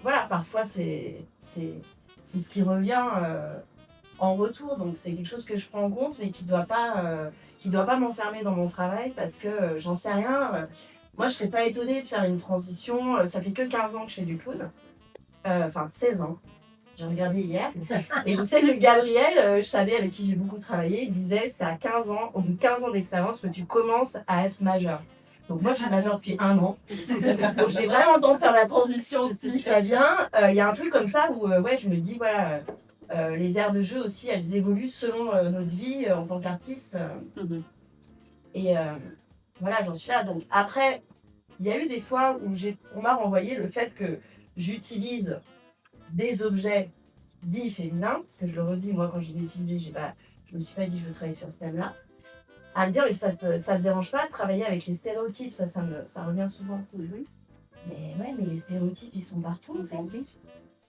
voilà, parfois c'est ce qui revient en retour. Donc c'est quelque chose que je prends en compte, mais qui doit pas m'enfermer dans mon travail parce que j'en sais rien. Moi, je serais pas étonnée de faire une transition. Ça fait que 15 ans que je fais du clown. Enfin, 16 ans. J'ai regardé hier. Et je sais que Gabriel, je savais, avec qui j'ai beaucoup travaillé, il disait c'est à 15 ans, au bout de 15 ans d'expérience, que tu commences à être majeur. Donc moi, je suis majeure depuis 1 an. Donc j'ai vraiment le temps de faire la transition si ça vient. Il y a un truc comme ça où ouais, je me dis, voilà, les aires de jeu aussi, elles évoluent selon notre vie en tant qu'artiste. Et voilà, j'en suis là. Donc après, il y a eu des fois où on m'a renvoyé le fait que j'utilise des objets dits féminins, parce que je le redis, moi, quand je les ai utilisés, je me suis pas dit je veux travailler sur ce thème-là, à me dire, mais ça te dérange pas de travailler avec les stéréotypes, ça revient souvent. Mais ouais, mais les stéréotypes, ils sont partout, en fait.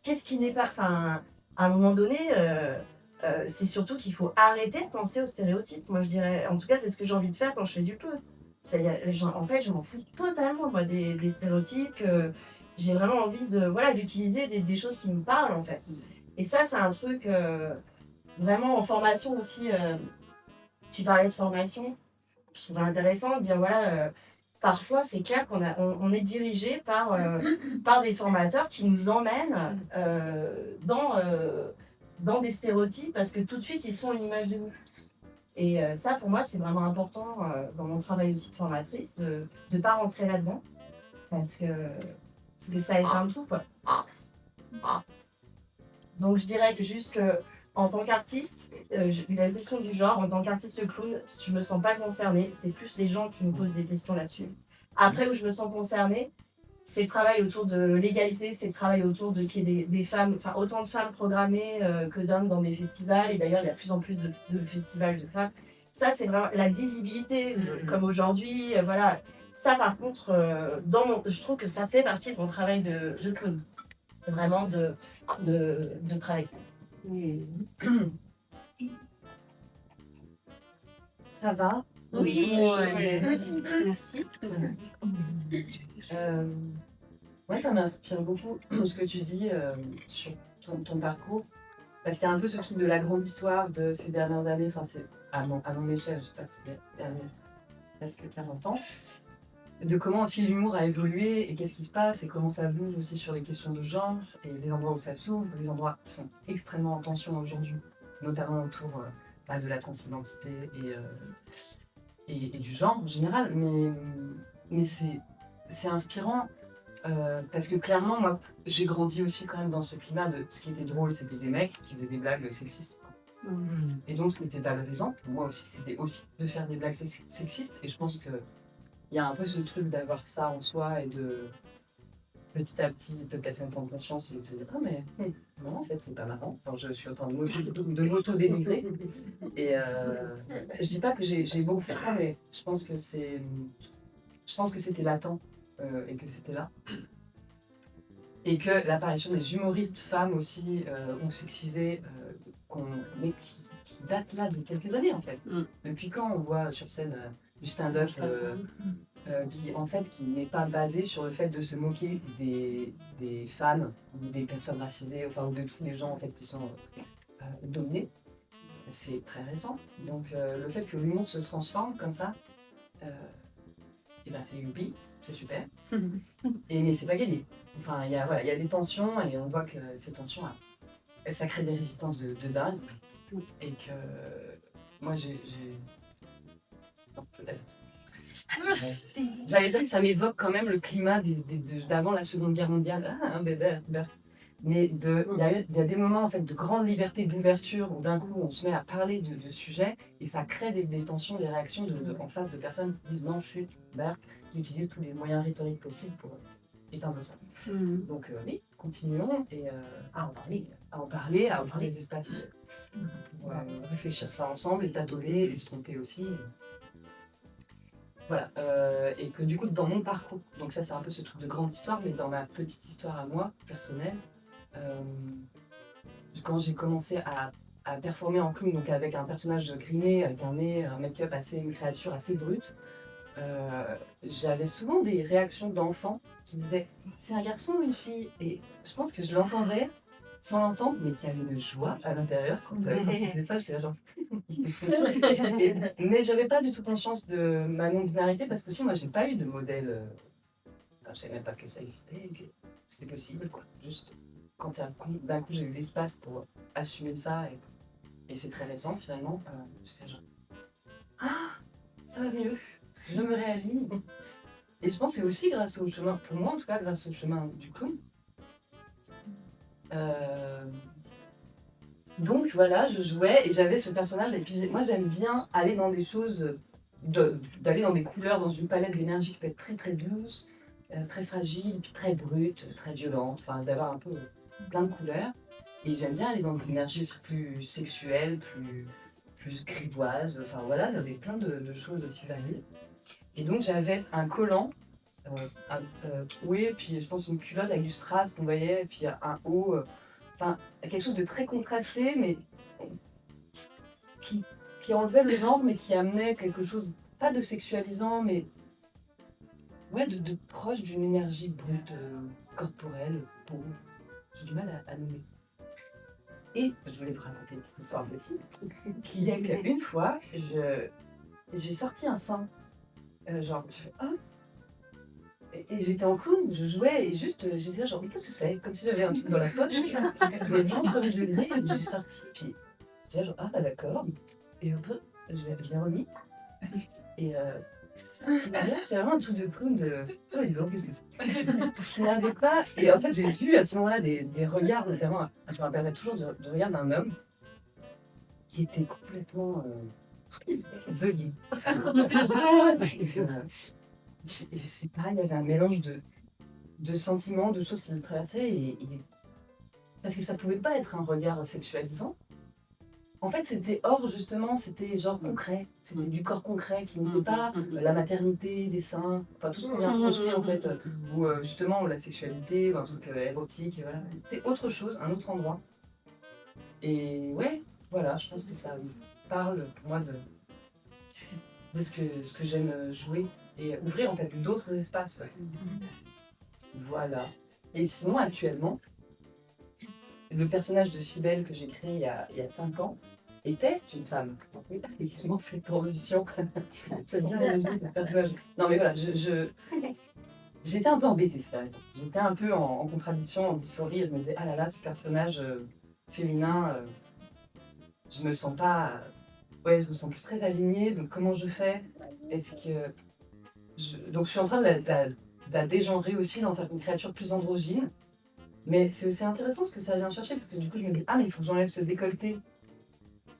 Qu'est-ce qui n'est pas... Enfin, à un moment donné, c'est surtout qu'il faut arrêter de penser aux stéréotypes. Moi, je dirais... En tout cas, c'est ce que j'ai envie de faire quand je fais du clown. En fait, je m'en fous totalement, moi, des stéréotypes. J'ai vraiment envie d'utiliser des choses qui me parlent, en fait. Et ça, c'est un truc... vraiment, en formation aussi... tu parlais de formation. Je trouvais intéressant de dire, voilà... parfois, c'est clair qu'on est dirigé par des formateurs qui nous emmènent dans des stéréotypes parce que tout de suite, ils sont une image de nous. Et ça, pour moi, c'est vraiment important dans mon travail aussi de formatrice de ne pas rentrer là-dedans parce que ça éteint tout, quoi. Donc, je dirais que juste que en tant qu'artiste, la question du genre, en tant qu'artiste clown, je me sens pas concernée. C'est plus les gens qui me posent des questions là-dessus. Après, où je me sens concernée, c'est le travail autour de l'égalité, c'est le travail autour de qu'il y ait des femmes, enfin autant de femmes programmées que d'hommes dans des festivals. Et d'ailleurs, il y a de plus en plus de festivals de femmes. Ça, c'est vraiment la visibilité, comme aujourd'hui. Voilà. Ça, par contre, je trouve que ça fait partie de mon travail de clown. Vraiment de travailler avec ça. Ça va? Oui. Merci. Moi, ça m'inspire beaucoup ce que tu dis sur ton parcours. Parce qu'il y a un peu ce truc de la grande histoire de ces dernières années. Enfin, c'est à mon échelle, je sais pas, c'est les derniers presque 40 ans. De comment aussi l'humour a évolué et qu'est-ce qui se passe et comment ça bouge aussi sur les questions de genre et les endroits où ça s'ouvre, les endroits qui sont extrêmement en tension aujourd'hui, notamment autour de la transidentité et du genre en général. Mais c'est inspirant parce que clairement, moi, j'ai grandi aussi quand même dans ce climat de ce qui était drôle, c'était des mecs qui faisaient des blagues sexistes. Et donc, ce qui était valorisant, pour moi aussi, c'était aussi de faire des blagues sexistes. Et je pense que il y a un peu ce truc d'avoir ça en soi et de petit à petit peut-être même prendre conscience et de se dire ah mais non en fait c'est pas marrant. Enfin, je suis en train de m'auto-dénigrer et je dis pas que j'ai beaucoup fait ça mais je pense que c'était latent et que c'était là et que l'apparition des humoristes femmes aussi ont sexisé mais qui date là de quelques années en fait. Depuis quand on voit sur scène du stand-up qui n'est pas basé sur le fait de se moquer des femmes ou des personnes racisées, enfin ou de tous les gens en fait qui sont dominés. C'est très récent. Donc le fait que l'humour se transforme comme ça, et ben c'est youpi, c'est super. Mais c'est pas gagné. Enfin il y a des tensions et on voit que ces tensions ça crée des résistances de dingue et que moi j'ai non, peut-être. J'allais dire que ça m'évoque quand même le climat d'avant la Seconde Guerre mondiale. Ah, un bébé. Mais il y a des moments en fait, de grande liberté, d'ouverture, où d'un coup on se met à parler de sujets et ça crée des tensions, des réactions en face de personnes qui disent non, chut, qui utilisent tous les moyens rhétoriques possibles pour éteindre ça. Donc oui, continuons et à en parler des espaces pour réfléchir ça ensemble et tâtonner et se tromper aussi. Voilà, et que du coup dans mon parcours, donc ça c'est un peu ce truc de grande histoire, mais dans ma petite histoire à moi, personnelle, quand j'ai commencé à performer en clown, donc avec un personnage grimé, avec un nez, un make-up une créature assez brute, j'avais souvent des réactions d'enfants qui disaient « c'est un garçon ou une fille ?» Et je pense que je l'entendais sans l'entendre, mais qu'il y avait une joie à l'intérieur quand il disait ça, j'étais là genre... mais j'avais pas du tout conscience de ma non-binarité parce que aussi moi j'ai pas eu de modèle, je savais même pas que ça existait, que c'était possible quoi. Juste quand d'un coup j'ai eu l'espace pour assumer ça et c'est très récent finalement, j'étais genre ah ça va mieux, je me réaligne Et je pense que c'est aussi grâce au chemin, pour moi en tout cas, grâce au chemin du clown. Donc voilà, je jouais et j'avais ce personnage. Et puis moi j'aime bien aller dans des choses, d'aller dans des couleurs, dans une palette d'énergie qui peut être très très douce, très fragile, puis très brute, très violente, enfin d'avoir un peu plein de couleurs. Et j'aime bien aller dans des énergies aussi plus sexuelles, plus grivoises, enfin voilà, il y avait plein de choses aussi variées. Et donc j'avais un collant, oui, puis je pense une culotte avec du strass qu'on voyait, et puis un haut, enfin quelque chose de très contrasté, mais qui enlevait le genre, mais qui amenait quelque chose, pas de sexualisant, mais ouais, de proche d'une énergie brute, corporelle, peau. J'ai du mal à nommer. Et je voulais vous raconter une petite histoire aussi, qui est qu'une fois, j'ai sorti un sein. Genre, je fais « Ah !» Et j'étais en clown, je jouais, et juste, j'étais là genre « Mais qu'est-ce que c'est ?» Comme si j'avais un truc dans la poche. Je l'ai dit en premier degré, et je suis sortie, puis j'étais là genre « Ah, bah d'accord !» Et un peu, je l'ai remis. Et là, c'est vraiment un truc de clown de « Oh, dis donc, qu'est-ce que c'est ?» Je n'avais pas... Et en fait, j'ai vu à ce moment-là des regards, notamment, je me rappellerai toujours du regard d'un homme qui était complètement buggé. C'est pareil, il y avait un mélange de sentiments, de choses qui le traversaient, parce que ça pouvait pas être un regard sexualisant. En fait, c'était hors, justement, c'était genre concret. C'était du corps concret qui n'était pas la maternité, des seins, enfin tout ce qu'on vient projeter en fait, ou justement la sexualité, ou un truc érotique, et voilà. C'est autre chose, un autre endroit. Et ouais, voilà, je pense que ça parle pour moi de ce que j'aime jouer et ouvrir en fait d'autres espaces. Ouais. Voilà. Et sinon, actuellement, le personnage de Cybèle que j'ai créé il y a 5 ans était une femme. Oui, effectivement, fait transition. J'aime bien imaginer ce personnage. Non, mais voilà, j'étais un peu embêtée ces derniers temps. J'étais un peu en contradiction, en dysphorie. Et je me disais, ah là là, ce personnage féminin, je me sens pas. Ouais, je me sens plus très alignée. Donc, comment je fais? Est-ce que. Donc, je suis en train de la dégenrer aussi, d'en faire une créature plus androgyne. Mais c'est aussi intéressant ce que ça vient chercher, parce que du coup, je me dis, ah, mais il faut que j'enlève ce décolleté.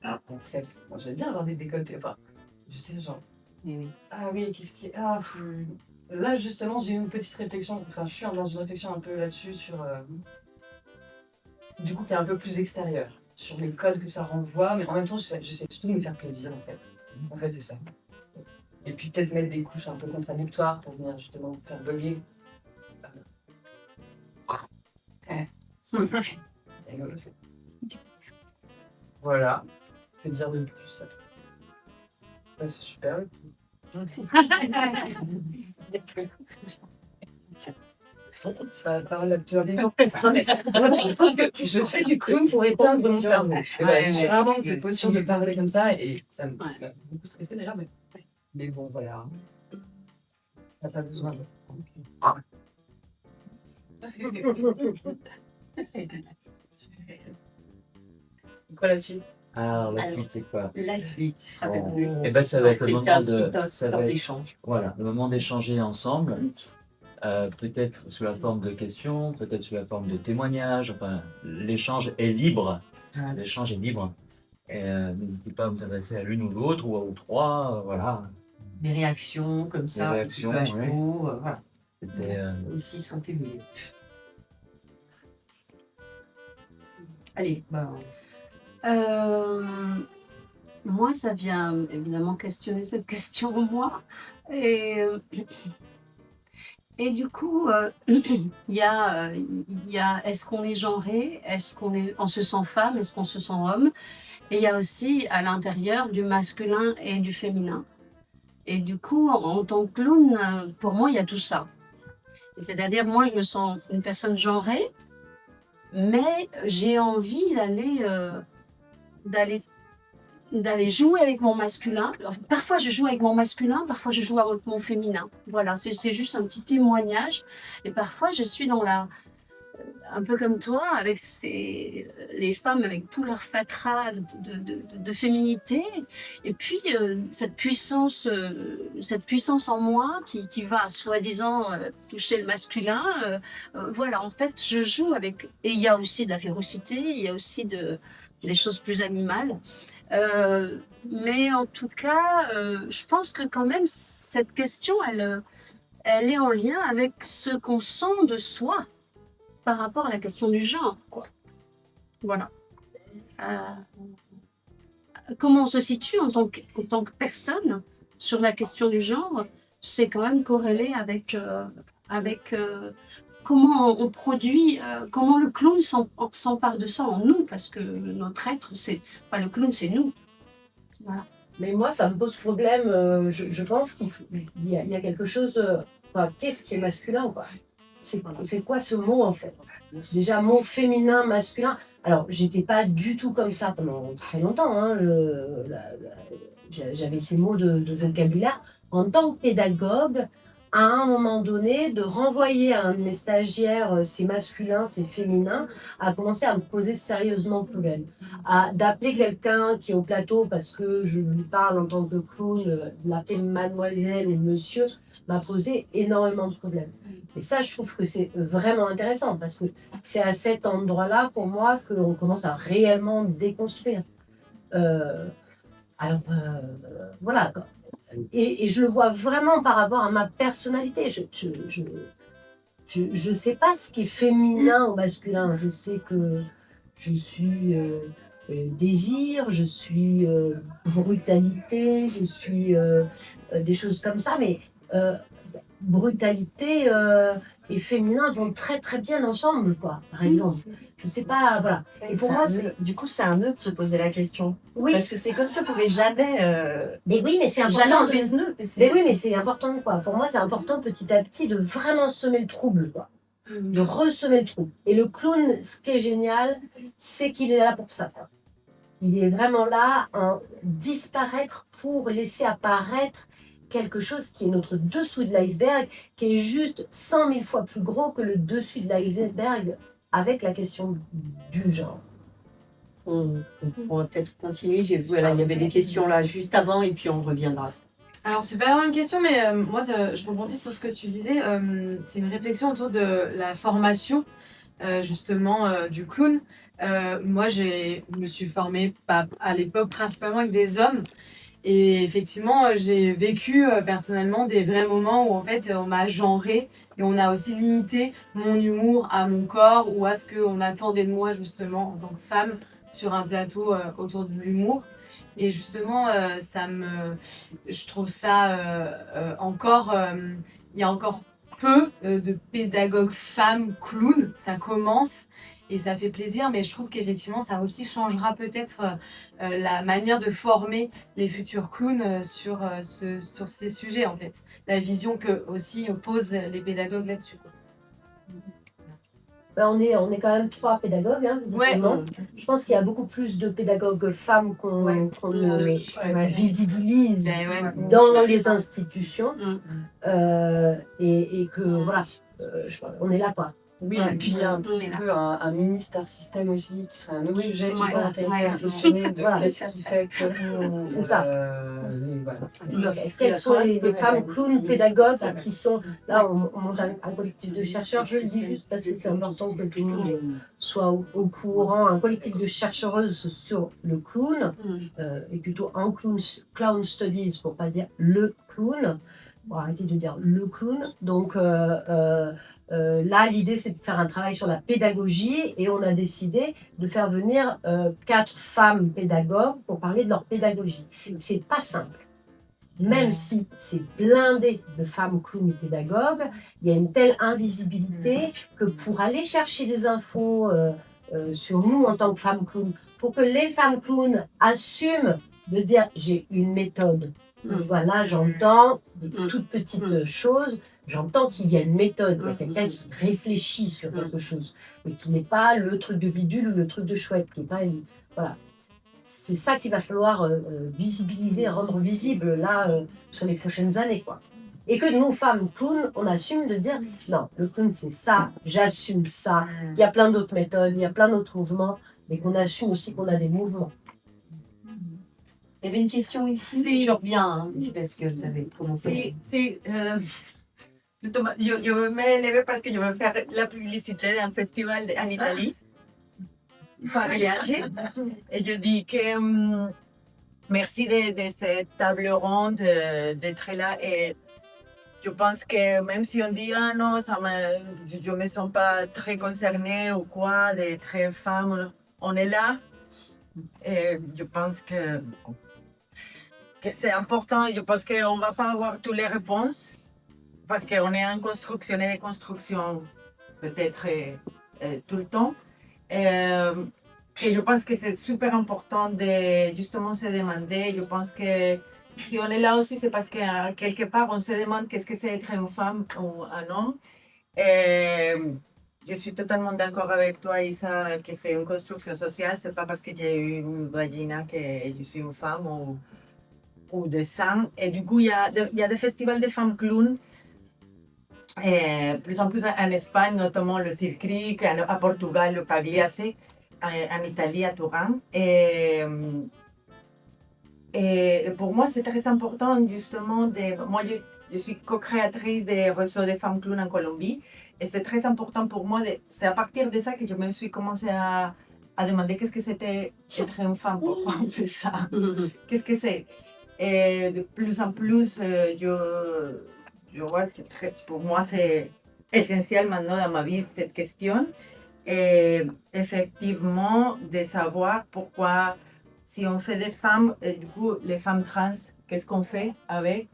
Ah, en fait, moi, j'aime bien avoir des décolletés. Enfin, j'étais genre, ah oui, qu'est-ce qui est. Ah, là, justement, j'ai eu une petite réflexion. Enfin, je suis dans une réflexion un peu là-dessus, sur. Du coup, qui est un peu plus extérieur, sur les codes que ça renvoie, mais en même temps, j'essaie surtout de me faire plaisir, en fait. En fait, c'est ça. Et puis, peut-être mettre des couches un peu contradictoires pour venir justement faire bugger. Voilà. Que dire de plus? Ouais, c'est super. C'est la parole la plus intelligente. Je pense que je fais du clown pour éteindre mon cerveau. J'ai vraiment cette posture de parler comme ça et ça me m'a beaucoup stressé d'ailleurs. Mais bon, voilà. T'as pas besoin de. Quoi la suite? Alors, la suite, c'est quoi? La suite, ça va Bon. être Eh ben, ça va être le moment de. Ça va être, d'échange. voilà, le moment d'échanger ensemble. Peut-être sous la forme de questions, peut-être sous la forme de témoignages. Enfin, l'échange est libre. L'échange est libre. N'hésitez pas à vous adresser à l'une ou l'autre ou aux trois. Voilà. Des réactions comme ça, Des réactions, un petit peu à ouais. chaud, voilà. C'était, Aussi, sentez-vous. Allez, Moi, ça vient évidemment questionner cette question moi. Et du coup, il y a est-ce qu'on est genré? Est-ce on se sent femme? Est-ce qu'on se sent homme? Et il y a aussi à l'intérieur du masculin et du féminin. Et du coup, en tant que clown, pour moi, il y a tout ça. C'est-à-dire, moi, je me sens une personne genrée, mais j'ai envie d'aller jouer avec mon masculin. Parfois, je joue avec mon masculin, parfois, je joue avec mon féminin. Voilà, c'est juste un petit témoignage. Et parfois, je suis dans un peu comme toi, avec les femmes avec tout leur fatras de féminité, et puis cette puissance en moi qui va soi-disant toucher le masculin. Voilà, en fait, je joue avec. Et il y a aussi de la férocité, il y a aussi des choses plus animales. Mais en tout cas, je pense que quand même, cette question, elle est en lien avec ce qu'on sent de soi par rapport à la question du genre, quoi. Voilà. Comment on se situe en tant que personne sur la question du genre, c'est quand même corrélé avec comment on produit, comment le clown s'empare de ça en nous, parce que notre être, c'est pas le clown, c'est nous. Voilà. Mais moi, ça me pose problème. Je pense qu'il y a quelque chose. Qu'est-ce qui est masculin, quoi? C'est quoi ce mot, en fait? C'est déjà un mot féminin, masculin. Alors, j'étais pas du tout comme ça pendant très longtemps. Hein. J'avais ces mots de vocabulaire. En tant que pédagogue, à un moment donné, de renvoyer à un de mes stagiaires, c'est masculin, c'est féminin, a commencé à me poser sérieusement problème. D'appeler quelqu'un qui est au plateau parce que je lui parle en tant que clown, de l'appeler mademoiselle ou monsieur, m'a posé énormément de problèmes. Et ça, je trouve que c'est vraiment intéressant parce que c'est à cet endroit-là, pour moi, qu'on commence à réellement déconstruire. Voilà. Et je le vois vraiment par rapport à ma personnalité. Je sais pas ce qui est féminin ou masculin. Je sais que je suis désir, je suis brutalité, je suis des choses comme ça. Mais brutalité et féminin vont très très bien ensemble, quoi, par exemple. Je sais pas, voilà. Et pour moi, du coup, c'est un nœud de se poser la question. Oui. Parce que c'est comme si on pouvait jamais. Mais oui, mais c'est jamais important. enlever ce nœud. Mais oui, mais c'est important, quoi. Pour moi, c'est important petit à petit de vraiment semer le trouble, quoi. De ressemer le trouble. Et le clown, ce qui est génial, c'est qu'il est là pour ça, quoi. Il est vraiment là, en disparaître pour laisser apparaître quelque chose qui est notre dessous de l'iceberg, qui est juste 100 000 fois plus gros que le dessus de l'iceberg avec la question du genre. On pourra peut-être continuer. Voilà, il y avait des questions là juste avant et puis on reviendra. Alors, c'est pas vraiment une question, mais moi, je rebondis sur ce que tu disais. C'est une réflexion autour de la formation, justement, du clown. Moi, je me suis formée à l'époque principalement avec des hommes. Et effectivement, j'ai vécu personnellement des vrais moments où en fait on m'a genré et on a aussi limité mon humour à mon corps ou à ce qu'on attendait de moi justement en tant que femme sur un plateau autour de l'humour. Et justement, je trouve ça encore, il y a encore peu de pédagogues femmes clowns, ça commence. Et ça fait plaisir, mais je trouve qu'effectivement, ça aussi changera peut-être la manière de former les futurs clowns sur ces sujets, en fait. La vision que aussi posent les pédagogues là-dessus. On est quand même 3 pédagogues, hein, visiblement. Ouais. Je pense qu'il y a beaucoup plus de pédagogues femmes qu'on visibilise dans les institutions. Et que, voilà, on est là, quoi. Oui, et puis il y a un petit peu un mini star system aussi, qui serait un autre sujet hyper intéressant à questionner, de qu'est-ce qui fait que... C'est ça. Quelles sont les femmes clowns pédagogues qui sont... Là, on monte un collectif de chercheurs, je le dis juste parce que c'est important que tout le monde soit au courant, un collectif de chercheuses sur le clown, et plutôt en clown studies, pour pas dire le clown, pour arrêter de dire le clown. Donc... là, l'idée, c'est de faire un travail sur la pédagogie et on a décidé de faire venir 4 femmes pédagogues pour parler de leur pédagogie. C'est pas simple. Même si c'est blindé de femmes clowns et pédagogues, il y a une telle invisibilité que pour aller chercher des infos sur nous en tant que femmes clowns, pour que les femmes clowns assument de dire j'ai une méthode. Voilà, j'entends des toutes petites choses. J'entends qu'il y a une méthode, il y a quelqu'un qui réfléchit sur quelque chose, mais qui n'est pas le truc de bidule ou le truc de chouette, qui n'est pas une... Voilà. C'est ça qu'il va falloir visibiliser, rendre visible là sur les prochaines années, quoi. Et que nous, femmes clowns, on assume de dire non, le clown c'est ça, j'assume ça. Il y a plein d'autres méthodes, il y a plein d'autres mouvements, mais qu'on assume aussi qu'on a des mouvements. Il y avait une question ici, je reviens, hein, parce que vous avez commencé. Justement, yo me levé parce que je veux faire la publicité d'un festival en Italie, mariage. Et je dis que merci de cette table ronde, d'être là. Et je pense que même si on dit ah non, je ne me sens pas très concernée ou quoi, d'être femme, on est là. Et je pense que c'est important. Je pense qu'on ne va pas avoir toutes les réponses parce qu'on est en construction et déconstruction peut-être tout le temps. Et je pense que c'est super important de justement se demander. Je pense que si on est là aussi, c'est parce que quelque part, on se demande qu'est-ce que c'est être une femme ou un homme. Et je suis totalement d'accord avec toi, Isa, que c'est une construction sociale. C'est pas parce que j'ai eu une vagina que je suis une femme ou des seins. Et du coup, il y a des festivals de femmes clowns. Plus en plus en Espagne, notamment le Cirque, à Portugal, le Pagliasse, en Italie, à Turin. Et pour moi, c'est très important, justement, moi, je suis co-créatrice des réseaux de femmes clowns en Colombie. Et c'est très important pour moi, c'est à partir de ça que je me suis commencé à demander qu'est-ce que c'était être une femme, pourquoi on fait ça, qu'est-ce que c'est. Et de plus en plus, je vois, pour moi, c'est essentiel maintenant dans ma vie, cette question. Et effectivement, de savoir pourquoi, si on fait des femmes, et du coup, les femmes trans, qu'est-ce qu'on fait avec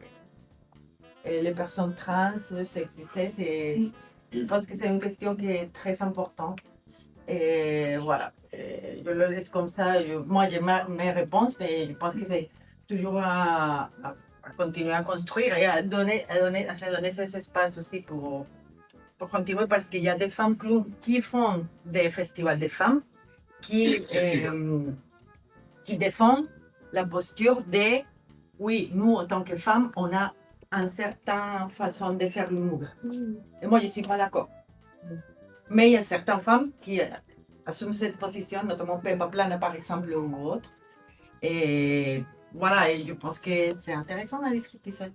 les personnes trans, sexisées, je pense que c'est une question qui est très importante. Et voilà, je le laisse comme ça. Moi, j'ai mes réponses, mais je pense que c'est toujours à continuer à construire et à se donner cet espace aussi pour continuer, parce qu'il y a des femmes clowns qui font des festivals de femmes qui défendent la posture de oui, nous en tant que femmes, on a une certaine façon de faire l'humour. Et moi, je ne suis pas d'accord. Mais il y a certaines femmes qui assument cette position, notamment Peppa Plana par exemple ou autre. Et voilà, et je pense que c'est intéressant de discuter ça.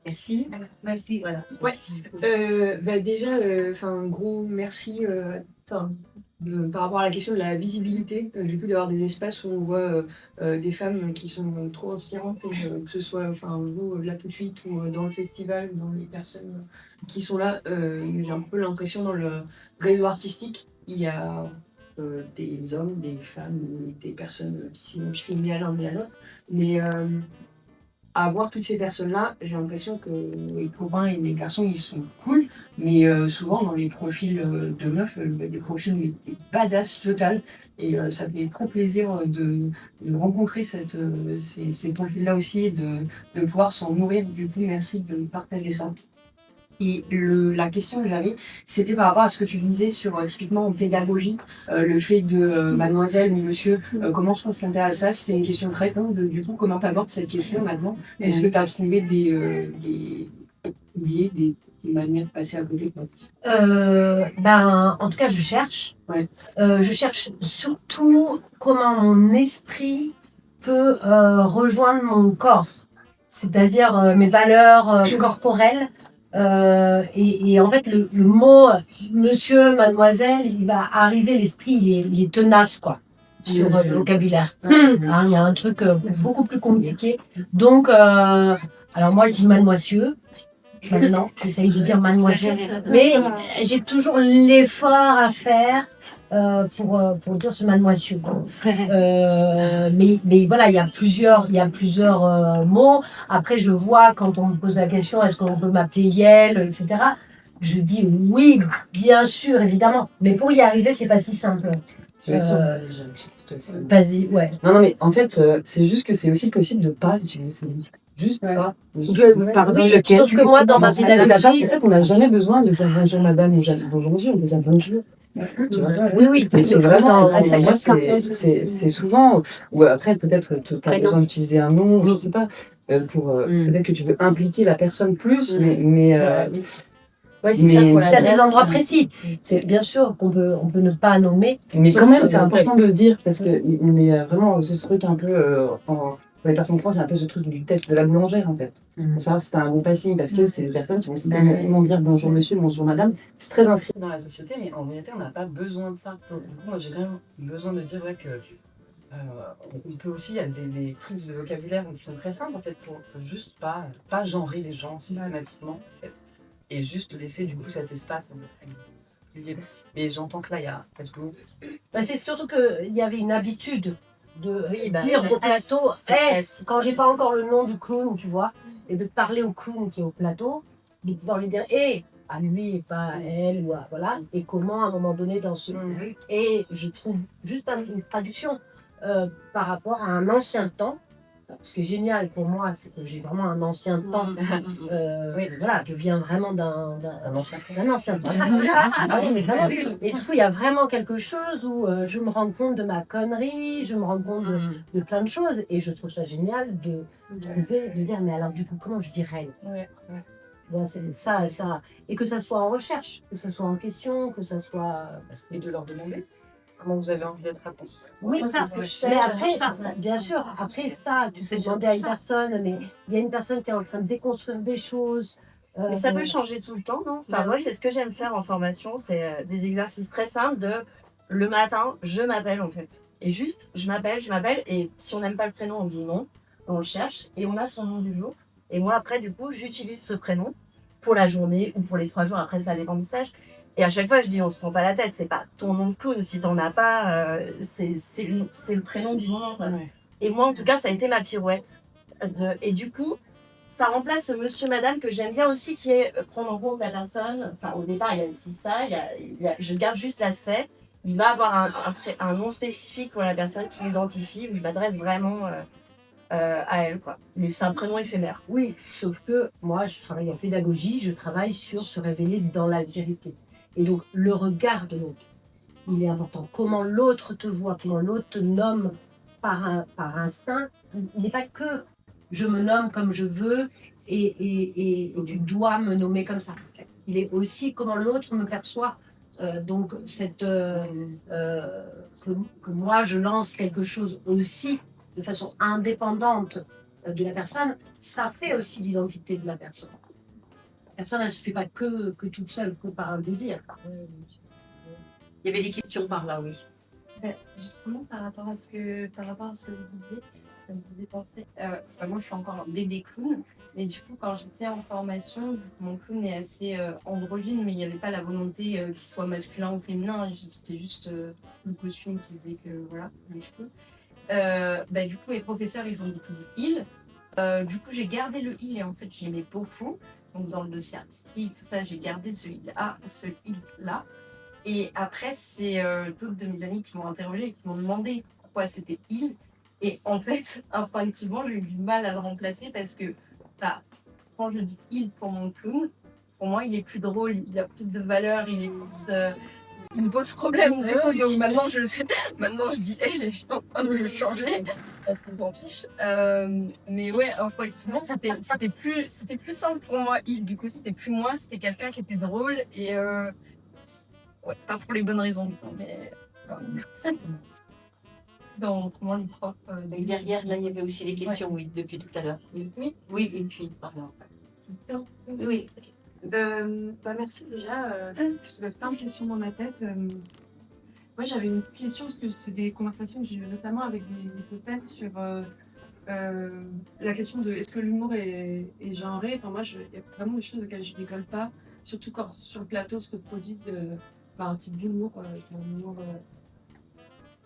Merci. Merci, voilà. Ouais. Déjà, un gros merci par rapport à la question de la visibilité, du coup d'avoir des espaces où on voit des femmes qui sont trop inspirantes, et, que ce soit vous là tout de suite ou dans le festival, dans les personnes qui sont là. J'ai un peu l'impression dans le réseau artistique, il y a des hommes, des femmes, des personnes qui s'identifient ni à l'un ni à l'autre, mais à voir toutes ces personnes-là, j'ai l'impression que les copains et les garçons, ils sont cool, mais souvent dans les profils de meufs, des profils badass total, et ça fait trop plaisir de rencontrer ces profils-là aussi, et de pouvoir s'en nourrir. Du coup, merci de partager ça. Et la question que j'avais, c'était par rapport à ce que tu disais sur typiquement en pédagogie, le fait de mademoiselle ou monsieur, comment se confronter à ça. C'était une question très longue. Du coup, comment tu abordes cette question maintenant? Est-ce que tu as trouvé des manières de passer à côté, quoi? En tout cas, je cherche. Ouais. Je cherche surtout comment mon esprit peut rejoindre mon corps, c'est-à-dire mes valeurs corporelles. Et en fait, le mot monsieur, mademoiselle, il va arriver, l'esprit, il est tenace, quoi, sur le vocabulaire. Il y a un truc beaucoup plus compliqué. Donc, alors moi, je dis mademoisieux. Maintenant, j'essaye de dire mademoiselle. Mais j'ai toujours l'effort à faire pour dire ce mademoiselle, quoi. Mais voilà, il y a plusieurs mots. Après, je vois quand on me pose la question, est-ce qu'on peut m'appeler Yel, etc. Je dis oui, bien sûr, évidemment. Mais pour y arriver, c'est pas si simple. Vas-y, ouais. Non, mais en fait, c'est juste que c'est aussi possible de pas utiliser ces mots. Juste pas. Sauf que moi, dans ma pédagogie, en fait, on n'a jamais besoin de dire bonjour madame et bonjour monsieur, on peut dire bonjour. Oui, mais c'est vraiment, moi, c'est souvent, ou après peut-être tu as besoin d'utiliser un nom, je sais pas, peut-être que tu veux impliquer la personne plus, Ouais, c'est ça pour la C'est à des danse. endroits précis. C'est bien sûr qu'on peut, on peut ne pas nommer. mais sauf quand même, que- c'est important de le dire parce que on est vraiment ce truc un peu pour les personnes trans, il y a un peu ce truc du test de la boulangère en fait. Pour savoir si c'est un bon passing parce que c'est des personnes qui vont systématiquement dire bonjour monsieur, bonjour madame. C'est très inscrit dans la société, mais en réalité, on n'a pas besoin de ça. Donc, du coup, moi, j'ai quand même besoin de dire que on peut aussi, il y a des trucs de vocabulaire qui sont très simples en fait pour juste pas genrer les gens systématiquement en fait, et juste laisser du coup cet espace. Et j'entends que là, il y a peut-être l'eau. Bah, c'est surtout qu'il y avait une habitude de bah, dire le au plateau, S, c'est hey, S. quand j'ai pas encore le nom du clown, tu vois, et de parler au clown qui est au plateau, de pouvoir lui dire, hé, à lui et pas à elle, ou à, voilà, et comment à un moment donné dans ce... Et je trouve juste une traduction par rapport à un ancien temps. Ce qui est génial pour moi, c'est que j'ai vraiment un ancien temps. Voilà, je viens vraiment d'un ancien temps. d'un ancien temps. Ah oui, mais vraiment. Et du coup, il y a vraiment quelque chose où je me rends compte de ma connerie, je me rends compte de plein de choses. Et je trouve ça génial de trouver, de dire, mais alors du coup, comment je dirais Bon, c'est ça. Et que ça soit en recherche, que ça soit en question, que ça soit... Et de leur demander comment vous avez envie d'être appelé. Oui, Moi, ça, c'est ce que je fais. mais après, Ça, bien sûr, après ça, tu peux C'est demander à une ça. personne, mais il y a une personne qui est en train de déconstruire des choses. Mais ça peut changer tout le temps, non? Enfin, Bah moi, oui. c'est ce que j'aime faire en formation, c'est des exercices très simples de le matin, je m'appelle en fait. Et juste, je m'appelle, et si on n'aime pas le prénom, on dit non, on le cherche, et on a son nom du jour. Et moi, après, du coup, j'utilise ce prénom pour la journée ou pour les 3 jours, après, ça dépend du stage. Et à chaque fois, je dis, on se prend pas la tête, c'est pas ton nom de clown, si t'en as pas, c'est le prénom du moment. Quoi. Ouais. Et moi, en tout cas, ça a été ma pirouette. Et du coup, ça remplace ce monsieur, madame que j'aime bien aussi, qui est prendre en compte la personne. Enfin, au départ, il y a aussi ça, je garde juste l'aspect. Il va avoir un nom spécifique pour la personne qui l'identifie, où je m'adresse vraiment à elle, quoi. Mais c'est un prénom éphémère. Oui, sauf que moi, je travaille en pédagogie, je travaille sur se révéler dans l'altérité. Et donc, le regard de l'autre, il est important. Comment l'autre te voit, comment l'autre te nomme par instinct. Il n'est pas que je me nomme comme je veux et tu dois me nommer comme ça. Il est aussi comment l'autre me perçoit. Donc, que moi, je lance quelque chose aussi de façon indépendante de la personne, ça fait aussi l'identité de la personne. La personne, elle ne se fait pas que toute seule, que par un désir. Il y avait des questions par là, oui. Justement, par rapport à ce que vous disiez, ça me faisait penser. Moi, je suis encore un bébé clown, mais du coup, quand j'étais en formation, vu que mon clown est assez androgyne, mais il n'y avait pas la volonté qu'il soit masculin ou féminin, c'était juste le costume qui faisait que, voilà, les cheveux. Du coup, les professeurs, ils ont dit il. Du coup, j'ai gardé le il et en fait, j'aimais beaucoup. Donc, dans le dossier artistique, tout ça, j'ai gardé ce il-là. Et après, c'est d'autres de mes amis qui m'ont interrogé et qui m'ont demandé pourquoi c'était il. Et en fait, instinctivement, j'ai eu du mal à le remplacer parce que quand je dis il pour mon clown, pour moi, il est plus drôle, il a plus de valeur, il est plus. Il me pose problème. Du coup, donc maintenant, je dis elle et je suis en train de le changer. Parce qu'on s'en fiche. Mais ouais, effectivement, c'était plus simple pour moi. Il, du coup, c'était plus moi, c'était quelqu'un qui était drôle et. Ouais, pas pour les bonnes raisons, mais quand même. Donc, comment les profs. Derrière, là, il y avait aussi les questions, oui, depuis tout à l'heure. Oui, une fille, pardon. Oui. Merci déjà. Je soulève plein de questions dans ma tête. Moi, j'avais une petite question parce que c'est des conversations que j'ai eues récemment avec des potes sur la question de est-ce que l'humour est genré. Enfin, moi, il y a vraiment des choses auxquelles je ne rigole pas, surtout quand sur le plateau se reproduisent un type d'humour.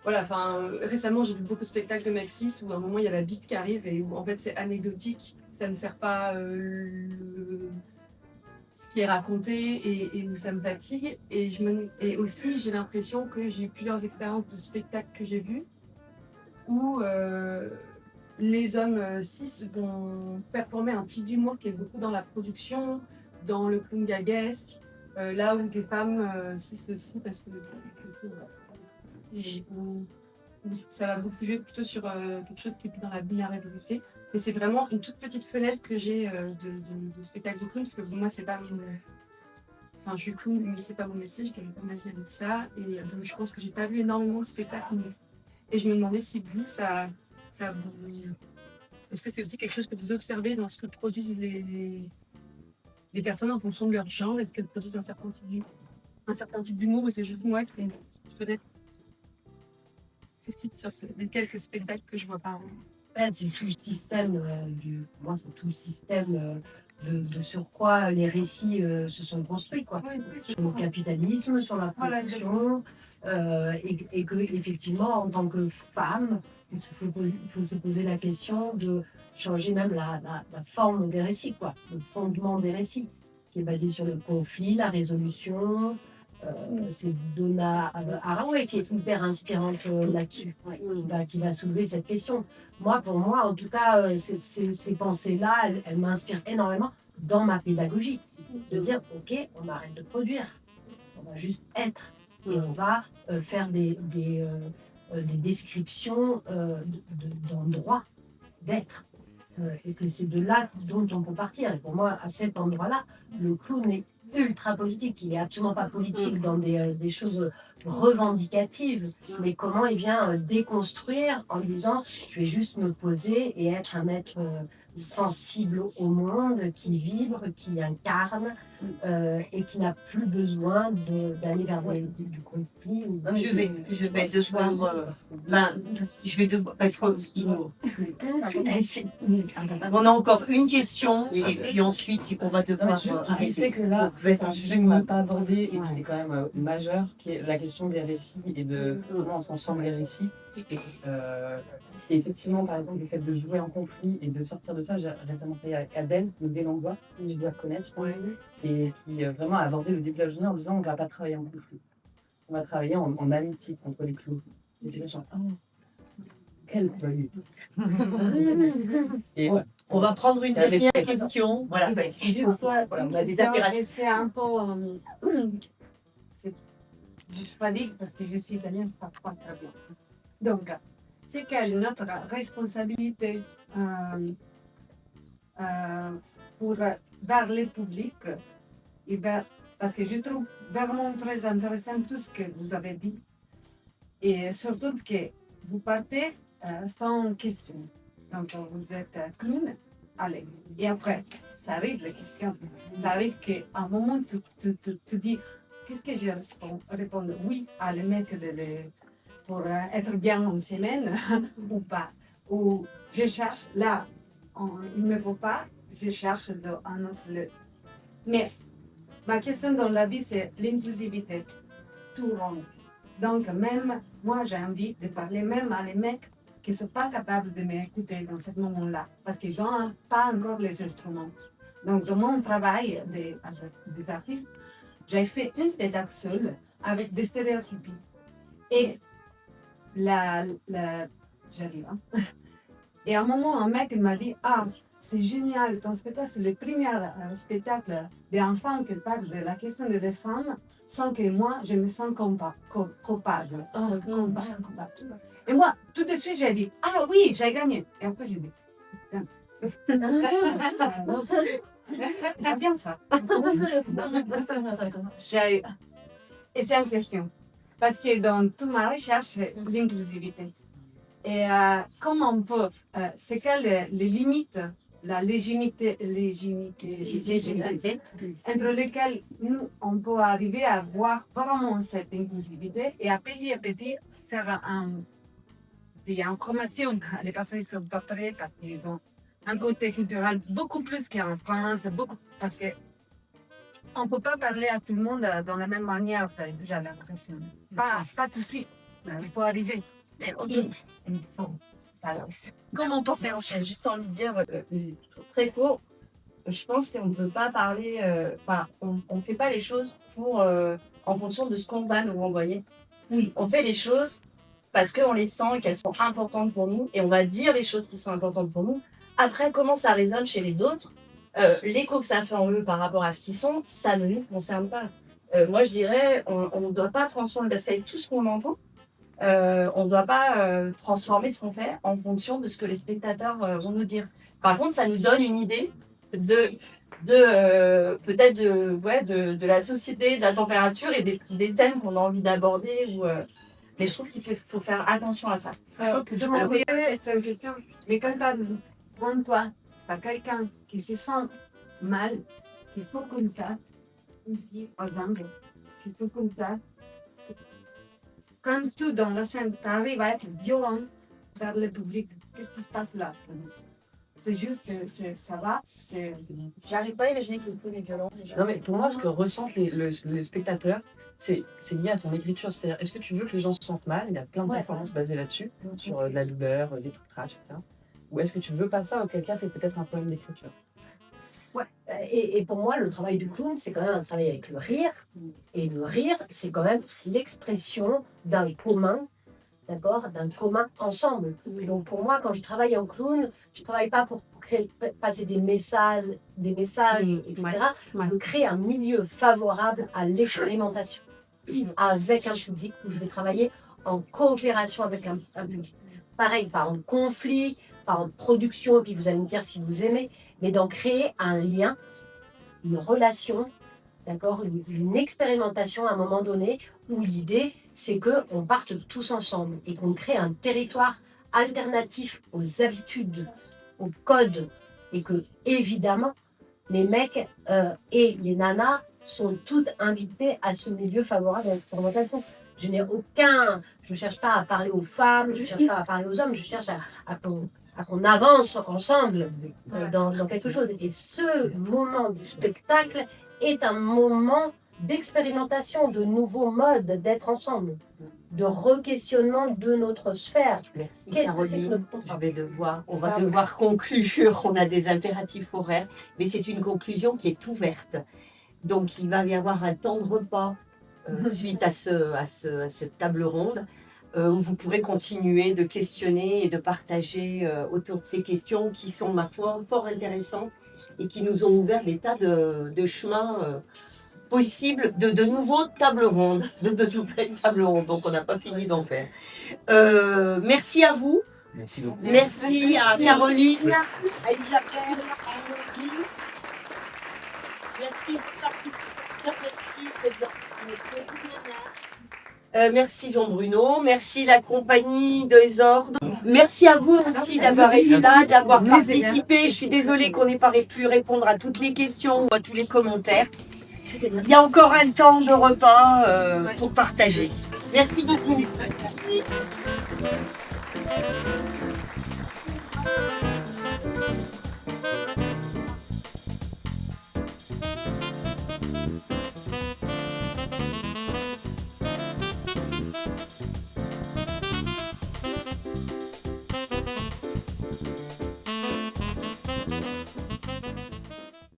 Voilà, enfin, récemment, j'ai vu beaucoup de spectacles de mecs cis où à un moment, il y a la bite qui arrive et où en fait, c'est anecdotique. Ça ne sert pas ce qui est raconté et où ça me fatigue. Et aussi, j'ai l'impression que j'ai eu plusieurs expériences de spectacles que j'ai vus où les hommes cis vont performer un type d'humour qui est beaucoup dans la production, dans le clown gaguesque, là où les femmes cis aussi, parce que où ça va beaucoup jouer plutôt sur quelque chose qui est plus dans la vulnérabilité. Mais c'est vraiment une toute petite fenêtre que j'ai de spectacle de clown, parce que pour moi, c'est pas mon. Enfin, je suis clown, mais c'est pas mon métier, je gagne pas ma vie avec ça. Et donc, je pense que j'ai pas vu énormément de spectacles. Et je me demandais si vous, ça vous. Est-ce que c'est aussi quelque chose que vous observez dans ce que produisent les personnes en fonction de leur genre? Est-ce qu'elles produisent un certain type d'humour, ou c'est juste moi qui ai une fenêtre petite sur les quelques spectacles que je vois par an? C'est tout le système, moi, c'est tout le système de sur quoi les récits se sont construits, quoi. Sur le capitalisme, sur la production, et que effectivement, en tant que femme, il faut se poser la question de changer même la forme des récits, quoi, le fondement des récits, qui est basé sur le conflit, la résolution. C'est Donna Haraway qui est hyper inspirante là-dessus, qui va soulever cette question. Pour moi, en tout cas, ces pensées-là, elles m'inspirent énormément dans ma pédagogie. De dire, ok, on arrête de produire, on va juste être, et on va faire des descriptions d'endroits d'être. Et que c'est de là dont on peut partir. Et pour moi, à cet endroit-là, le clown est ultra politique. Il n'est absolument pas politique dans des choses revendicatives, mais comment il vient déconstruire en disant je vais juste me poser et être un être sensible au monde, qui vibre, qui incarne, et qui n'a plus besoin d'aller vers du conflit. Je vais devoir parce qu'on on a encore une question et puis ensuite on va devoir Je sais que là, c'est un sujet qu'on n'a pas abordé et qui est quand même majeur, qui est la question des récits et de comment on transforme les récits. Et effectivement, par exemple, le fait de jouer en conflit et de sortir de ça, j'ai récemment fait avec Adèle, le Délanglois, que je dois connaître, je crois, et qui vraiment a abordé le début de la journée en disant on ne va pas travailler en conflit, on va travailler en amitié entre les clowns. Et j'étais genre, quelle bonne Et ouais. On va prendre une dernière question. Voilà, parce qu'il faut, on a des impératifs. C'est un peu. C'est pas dit parce que je suis italienne, pas très bien. Donc, c'est quelle notre responsabilité pour vers le public, parce que je trouve vraiment très intéressant tout ce que vous avez dit, et surtout que vous partez sans question. Donc vous êtes clown, allez, et après ça arrive les questions, ça arrive qu'à un moment tu dis qu'est-ce que je réponds oui à le mettre pour être bien en semaine ou pas. Ou je cherche là, il ne me faut pas, je cherche un autre lieu. Mais ma question dans la vie, c'est l'inclusivité, tout rond. Donc même moi, j'ai envie de parler même à les mecs qui ne sont pas capables de m'écouter dans ce moment-là, parce qu'ils n'ont pas encore les instruments. Donc dans mon travail des artistes, j'ai fait un spectacle seul avec des stéréotypes. Et j'arrive. Hein? Et à un moment, un mec m'a dit c'est génial, ton spectacle, c'est le premier spectacle d'enfants qui parle de la question des femmes sans que moi, je me sens coupable. Et moi, tout de suite, j'ai dit oui, j'ai gagné. Et après, j'ai dit putain. C'est bien ça. Et c'est une question. Parce que dans toute ma recherche, c'est l'inclusivité. Et comment on peut, c'est quelles les limites, la légitimité entre lesquelles nous, on peut arriver à voir vraiment cette inclusivité et à petit faire des informations. Les personnes ne sont pas prêtes parce qu'ils ont un côté culturel beaucoup plus qu'en France, parce que on ne peut pas parler à tout le monde dans la même manière, j'ai l'impression. Pas tout de suite, il faut arriver. Comment on peut faire? J'ai juste envie de dire, très court, je pense qu'on ne peut pas parler, on ne fait pas les choses en fonction de ce qu'on va nous renvoyer. Oui. On fait les choses parce qu'on les sent et qu'elles sont importantes pour nous, et on va dire les choses qui sont importantes pour nous. Après, comment ça résonne chez les autres, l'écho que ça fait en eux par rapport à ce qu'ils sont, ça ne nous concerne pas. Moi, je dirais, on ne doit pas transformer, parce qu'avec tout ce qu'on entend, On ne doit pas transformer ce qu'on fait en fonction de ce que les spectateurs vont nous dire. Par contre, ça nous donne une idée peut-être de la société, de la température et des thèmes qu'on a envie d'aborder. Mais je trouve qu'il faut faire attention à ça. C'est une question. Mais quand devant toi, t'as quelqu'un qui se sent mal, qui faut comme ça, par exemple, qui faut comme ça. Quand tout dans la scène, t'arrives à être violent vers le public, qu'est-ce qui se passe là? C'est juste, ça va. J'arrive pas à imaginer qu'il y ait des violences. Non, mais pour moi, ce que ressentent les spectateurs, c'est lié à ton écriture. C'est-à-dire, est-ce que tu veux que les gens se sentent mal? Il y a plein de performances basées là-dessus, sur de la douleur, des trucs trash, etc. Ou est-ce que tu veux pas ça? Auquel cas, c'est peut-être un problème d'écriture. Ouais. Et pour moi, le travail du clown, c'est quand même un travail avec le rire. Et le rire, c'est quand même l'expression d'un commun, d'accord, d'un commun ensemble. Donc pour moi, quand je travaille en clown, je ne travaille pas pour passer des messages, etc. Je crée un milieu favorable à l'expérimentation avec un public où je vais travailler en coopération avec un public. Pareil, pas en conflit, pas en production, et puis vous allez me dire si vous aimez, mais d'en créer un lien, une relation, d'accord, une expérimentation à un moment donné où l'idée, c'est qu'on parte tous ensemble et qu'on crée un territoire alternatif aux habitudes, aux codes, et que, évidemment, les mecs et les nanas sont toutes invités à ce milieu favorable à l'expérimentation. Je ne cherche pas à parler aux femmes, je ne cherche pas à parler aux hommes, je cherche à qu'on avance ensemble dans quelque chose. Et ce moment du spectacle est un moment d'expérimentation, de nouveaux modes d'être ensemble, de re-questionnement de notre sphère. Merci Qu'est-ce que c'est que Caroline. notre On va devoir conclure. On a des impératifs horaires, mais c'est une conclusion qui est ouverte. Donc il va y avoir un temps de repas suite à cette table ronde où vous pourrez continuer de questionner et de partager autour de ces questions qui sont, ma foi, fort intéressantes et qui nous ont ouvert des tas de chemins possibles, de nouveaux tables rondes, de nouvelles tables rondes. Donc on n'a pas fini d'en faire. Merci à vous. Merci beaucoup. Merci à Caroline, à Isabelle, à Elodie. Merci pour participation. Merci Jean-Bruno, merci la compagnie des ordres. Merci à vous aussi d'avoir été là, d'avoir participé. Je suis désolée qu'on n'ait pas pu répondre à toutes les questions ou à tous les commentaires. Il y a encore un temps de repas pour partager. Merci beaucoup.